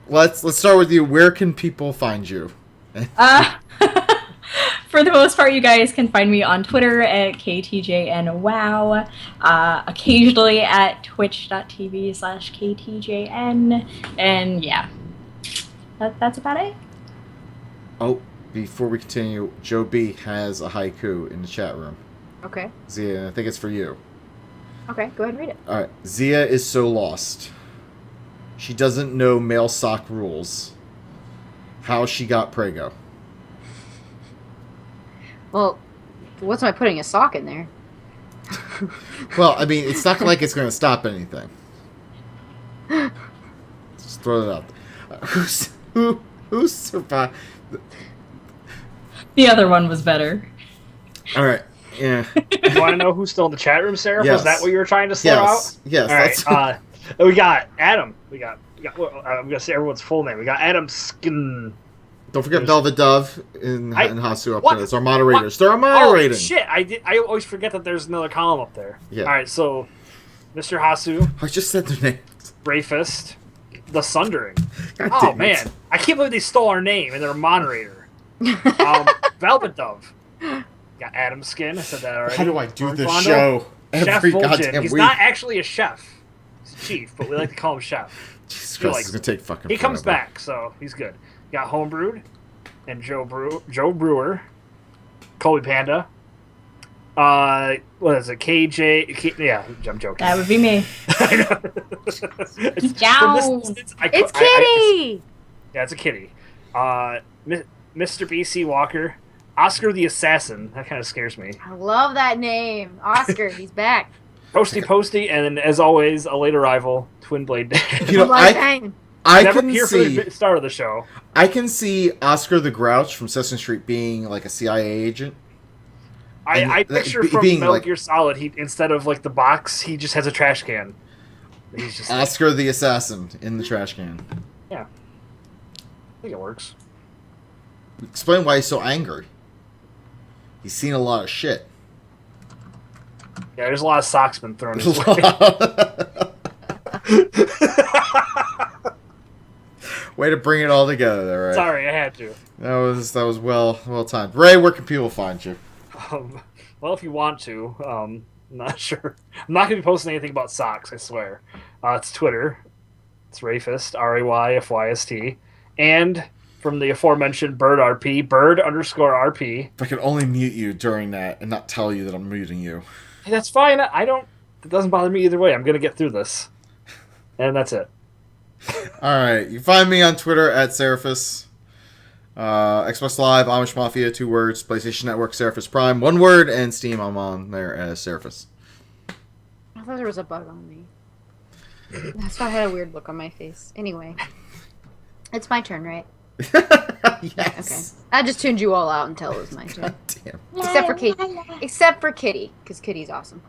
Let's start with you. Where can people find you? For the most part, you guys can find me on Twitter at KTJNWow, occasionally at twitch.tv/KTJN, and yeah, that's about it. Oh, before we continue, Joe B has a haiku in the chat room. Okay. Zia, I think it's for you. Okay, go ahead and read it. Alright, Zia is so lost. She doesn't know male sock rules. How she got prego. Well, what's my putting a sock in there? Well, I mean, it's not like it's going to stop anything. Just throw it out. Who's survived? The other one was better. All right. Yeah. You want to know who's still in the chat room, Sarah? Yes. Was that what you were trying to throw out? Yes. All right. We got Adam. We got. I'm gonna say everyone's full name. We got Adam Skin. Don't forget Velvet Dove and Hasu up what? there. It's our moderators. They're our moderating. Oh, shit! I always forget that there's another column up there. Yeah. All right. So, Mr. Hasu. I just said their names. Rayfist. The Sundering. God Oh damn it. man, I can't believe they stole our name and they're a moderator. Velvet Dove. Got Adam Skin. I said that already. How do I do this Rondo. show Chef every Fulgen. goddamn He's week? not actually a chef. He's a chief, but we like to call him chef. Jesus He Christ, likes it's going to take fucking He comes forever. back, so he's good. Got Homebrewed and Joe Brewer, Colby Panda. What is it? Yeah, I'm joking. That would be me. It's Kitty! Yeah, it's a kitty. Mr. B.C. Walker. Oscar the Assassin. That kind of scares me. I love that name. Oscar, he's back. Posty, and as always, a late arrival, Twin Blade Dan. You know, I never can here see for the start of the show. I can see Oscar the Grouch from Sesame Street being like a CIA agent. I picture from being Metal like Gear Solid, he instead of like the box, he just has a trash can. He's just Oscar the assassin in the trash can. Yeah, I think it works. Explain why he's so angry. He's seen a lot of shit. Yeah, there's a lot of socks been thrown his way. Way to bring it all together there, right? Sorry, I had to. That was well timed. Ray, where can people find you? Well, if you want to, I'm not sure. I'm not going to be posting anything about socks, I swear. It's Twitter. It's Rayfist, RAYFYST. And from the aforementioned BirdRP, Bird_RP. If I could only mute you during that and not tell you that I'm muting you. Hey, that's fine. It doesn't bother me either way. I'm going to get through this. And that's it. Alright, you find me on Twitter at Seraphis. Xbox Live, Amish Mafia, 2 words. PlayStation Network, Seraphis Prime, 1 word. And Steam, I'm on there as Seraphis. I thought there was a bug on me. That's why I had a weird look on my face. Anyway. It's my turn, right? Yes. Okay. I just tuned you all out until it was my turn. Damn. Except for Kitty, because Kitty's awesome.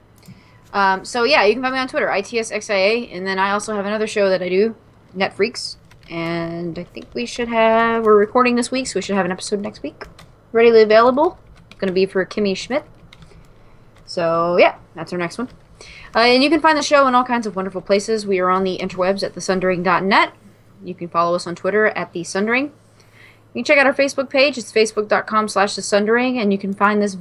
So yeah, you can find me on Twitter, ITSXIA, and then I also have another show that I do, Net Freaks, and I think we're recording this week, so we should have an episode next week. Readily available. It's going to be for Kimmy Schmidt. So yeah, that's our next one. And you can find the show in all kinds of wonderful places. We are on the interwebs at thesundering.net. You can follow us on Twitter at thesundering. You can check out our Facebook page. It's facebook.com/thesundering, and you can find this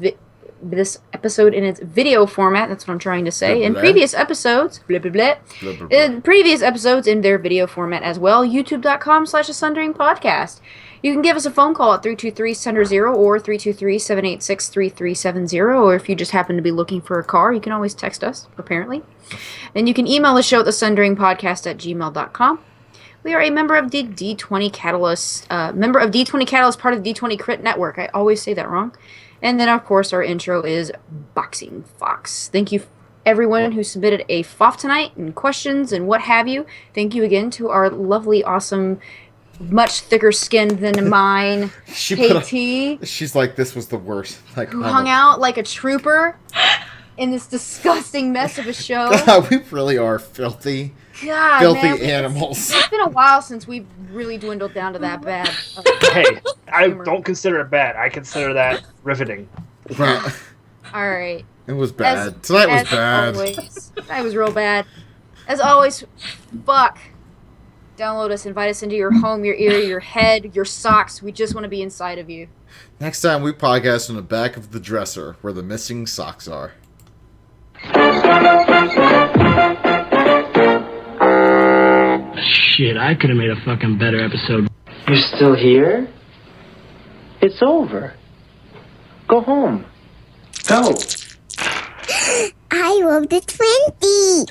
episode in its video format. That's what I'm trying to say. Blah, in blah. previous episodes, blah, blah, blah. Blah, blah, blah. In previous episodes in their video format as well. YouTube.com/thesundering podcast. You can give us a phone call at 323-SUNDER-0 or 323-786-3370, or if you just happen to be looking for a car, you can always text us, apparently. And you can email the show at thesundering@gmail.com. We are a member of the D20 Catalyst, part of the D20 Crit Network. I always say that wrong. And then, of course, our intro is Boxing Fox. Thank you, everyone who submitted a FOF tonight and questions and what have you. Thank you again to our lovely, awesome, much thicker skinned than mine, KT. She's like, this was the worst. Like, Who hung out like a trooper in this disgusting mess of a show. God, we really are filthy. God, filthy man, animals. It's been a while since we've really dwindled down to that bad. Hey, I don't consider it bad. I consider that riveting. All right. It was bad. Tonight was bad. Tonight was real bad. As always, fuck. Download us, invite us into your home, your ear, your head, your socks. We just want to be inside of you. Next time we podcast on the back of the dresser where the missing socks are. Shit, I could have made a fucking better episode. You're still here? It's over. Go home. Go. I love the 20.